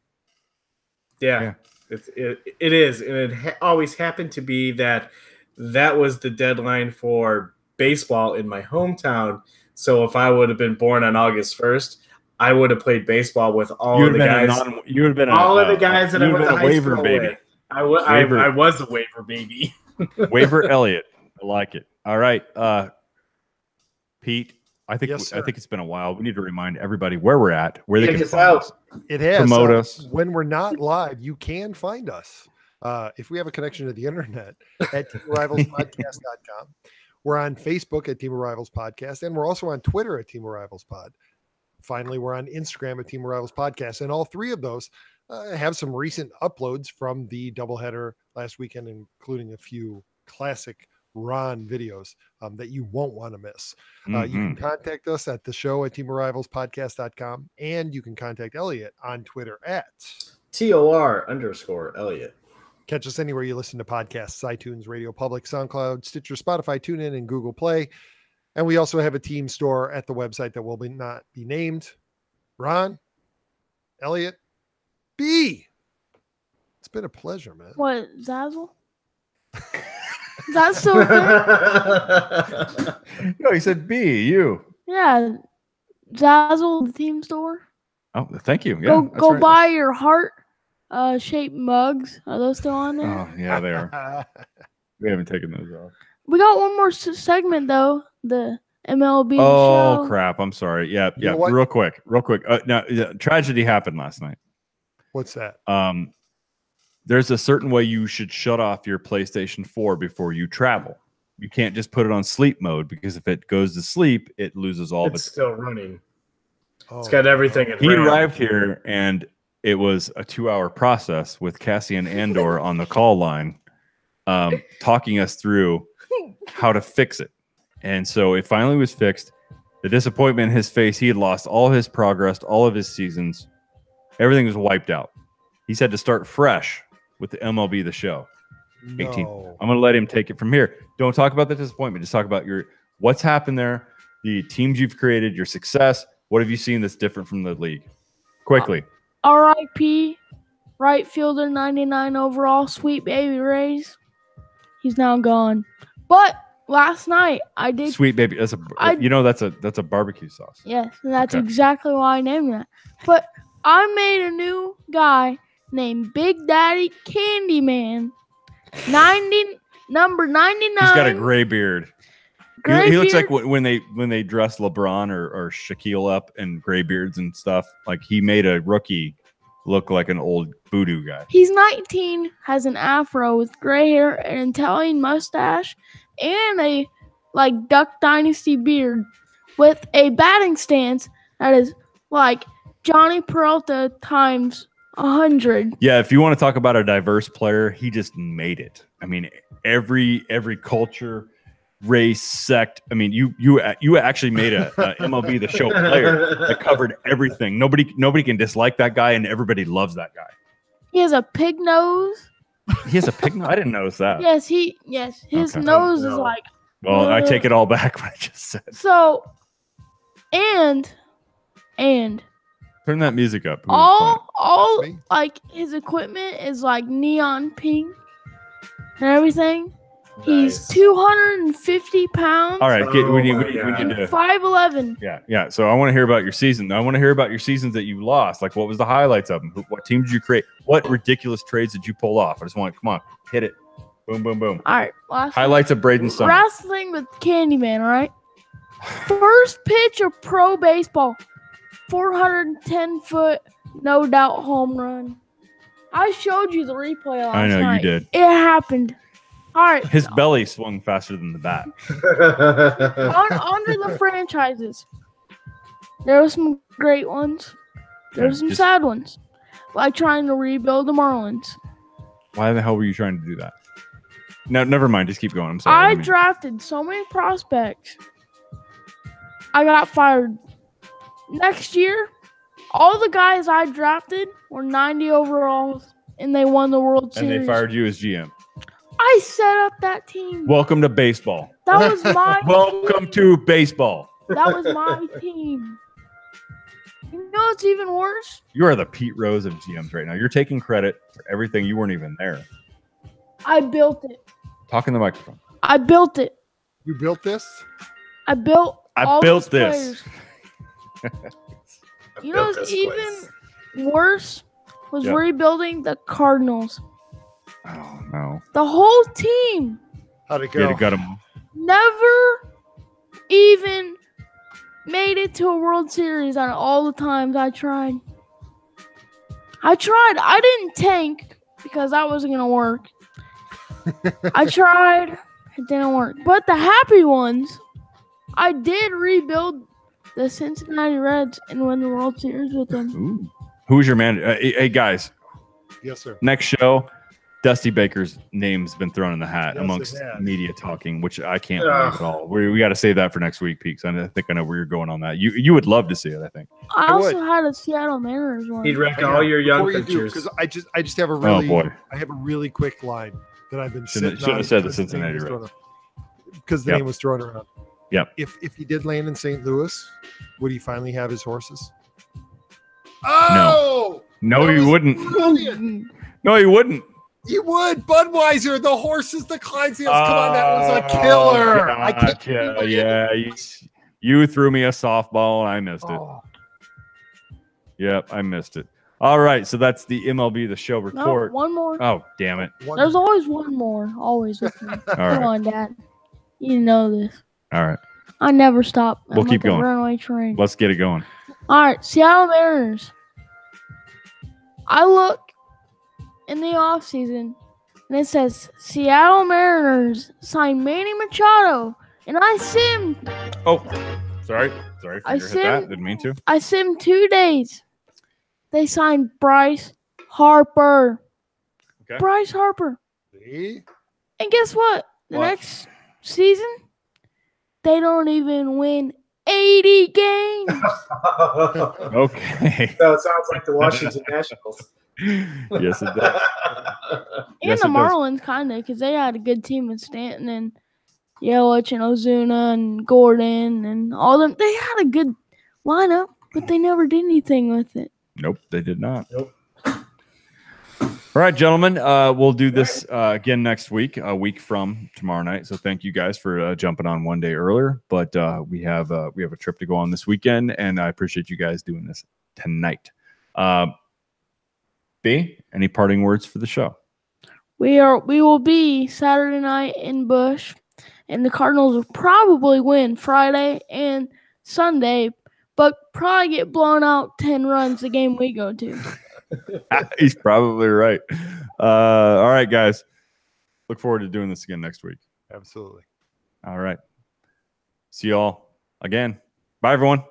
Yeah. It is, and it always happened to be that was the deadline for baseball in my hometown. So if I would have been born on August 1st, I would have played baseball with all of the guys. You would have been all of the guys that I went to high school baby. with. I was a waiver baby. Waiver Elliott. I like it. All right, Pete. I think it's been a while. We need to remind everybody where we're at, where they can find us. It has promote us when we're not live. You can find us if we have a connection to the internet at teamrivalspodcast.com. We're on Facebook at Team of Rivals Podcast, and we're also on Twitter at Team of Rivals Pod. Finally, we're on Instagram at Team of Rivals Podcast, and all three of those have some recent uploads from the doubleheader last weekend, including a few classic Ron videos that you won't want to miss. You can contact us at the show at teamofrivalspodcast.com, and you can contact Elliott on Twitter at TOR_Elliott. Catch us anywhere you listen to podcasts: iTunes, Radio Public, SoundCloud, Stitcher, Spotify, TuneIn, and Google Play. And we also have a team store at the website that will not be named. Ron, Elliott, B. It's been a pleasure, man. What, Zazzle? Is that still there? No, he said B, you. Yeah. Zazzle, the team store. Oh, thank you. Yeah, go buy your heart shaped mugs. Are those still on there? Oh, yeah, they are. We haven't taken those off. We got one more segment, though. The MLB show. Show. Crap. I'm sorry. Yeah. Real quick. Now, tragedy happened last night. What's that? There's a certain way you should shut off your PlayStation 4 before you travel. You can't just put it on sleep mode because if it goes to sleep, it loses all of its. It's still running. It's got everything. He arrived here, and it was a 2-hour process with Cassian Andor on the call line, talking us through how to fix it. And so it finally was fixed. The disappointment in his face, he had lost all his progress, all of his seasons. Everything was wiped out. He said to start fresh with the MLB The Show. 18. I'm going to let him take it from here. Don't talk about the disappointment. Just talk about what's happened there, the teams you've created, your success. What have you seen that's different from the league? Quickly. RIP, right fielder, 99 overall, sweet baby Rays. He's now gone. But last night I did. Sweet baby. That's a barbecue sauce. Yes, and that's exactly why I named that. But I made a new guy named Big Daddy Candyman. Number 99. He's got a gray beard. He looks like when they dress LeBron or Shaquille up in gray beards and stuff. Like he made a rookie look like an old voodoo guy. He's 19, has an afro with gray hair, an Italian mustache, and a Duck Dynasty beard with a batting stance that is like Johnny Peralta times 100. Yeah, if you want to talk about a diverse player, he just made it. I mean, every culture, race, sect. I mean, you actually made a MLB The Show player that covered everything. Nobody can dislike that guy, and everybody loves that guy. He has a pig nose. He has a pig nose? I didn't notice that. Yes, his nose is like. Well, I take it all back what I just said. So, and turn that music up. All his equipment is like neon pink and everything. Nice. He's 250 pounds. All right, we need to 5'11". Yeah. So I want to hear about your season. I want to hear about your seasons that you lost. Like, what was the highlights of them? What teams did you create? What ridiculous trades did you pull off? I just want, come on, hit it. Boom, boom, boom. All right. Last Highlights of Braden Summer. wrestling with Candyman, all right? First pitch of pro baseball. 410-foot, no doubt home run. I showed you the replay last I know night. you did. It happened. All right. His belly swung faster than the bat. Under the franchises, there were some great ones. There were some sad ones, like trying to rebuild the Marlins. Why the hell were you trying to do that? No, never mind. Just keep going. I'm sorry. I drafted so many prospects. I got fired. Next year, all the guys I drafted were 90 overalls, and they won the World Series. And they fired you as GM. I set up that team. Welcome to baseball. That was my Welcome to baseball. That was my team. You know what's even worse? You are the Pete Rose of GMs right now. You're taking credit for everything. You weren't even there. I built it. Talk in the microphone. I built it. You built this? I built this. Players. You know what's even worse was rebuilding the Cardinals. Oh, no. The whole team. How'd it go? You had to gut them. Never even made it to a World Series on all the times I tried. I didn't tank because that wasn't going to work. I tried. It didn't work. But the happy ones, I did rebuild the Cincinnati Reds and win the World Series with them. Ooh. Who's your manager? Hey, guys. Yes, sir. Next show, Dusty Baker's name's been thrown in the hat Yes, amongst it has. media talking, which I can't believe at all. We got to save that for next week, Peaks. I think I know where you're going on that. You would love to see it, I think. I I also would. had a Seattle Mariners one. He'd rank all your young Before you do, pitchers. because I just have a Oh, really boy. I have a really quick line that I've been Shouldn't sitting on have said the because name Cincinnati was Reds. thrown around- because the Yep. name was thrown around. Yep. If he did land in St. Louis, would he finally have his horses? No, That he was wouldn't. brilliant. No, he wouldn't. You would. Budweiser, the horses, the Clydesdales. Come on, that was a killer. I can't believe it. You threw me a softball and I missed it. Oh, Yep, I missed it. All right, so that's the MLB The Show No, report. one more. Oh, damn it. one- There's always one more. Always with me. All Come right. on, Dad. You know this. All right, I never stop. I'm We'll keep like a going. runaway train. let's get it going. All right, Seattle Mariners. I look in the offseason, and it says Seattle Mariners signed Manny Machado, and I simmed. Oh, sorry. I Finger hit that. said- Didn't mean to. I simmed 2 days. They signed Bryce Harper. Okay. Bryce Harper. see? And guess what? The What? next season, they don't even win 80 games. Okay. So it sounds like the Washington Nationals. Yes, it does. And Yes, the it does. Marlins, kind of, because they had a good team with Stanton and Yelich and Ozuna and Gordon and all them. They had a good lineup, but they never did anything with it. Nope, they did not. Nope. All right, gentlemen, we'll do this again next week, a week from tomorrow night. So thank you guys for jumping on one day earlier. But we have a trip to go on this weekend, and I appreciate you guys doing this tonight. B, any parting words for the show? We will be Saturday night in Busch, and the Cardinals will probably win Friday and Sunday, but probably get blown out 10 runs the game we go to. He's probably right. All right, guys. Look forward to doing this again next week. Absolutely. All right. See y'all again. Bye, everyone.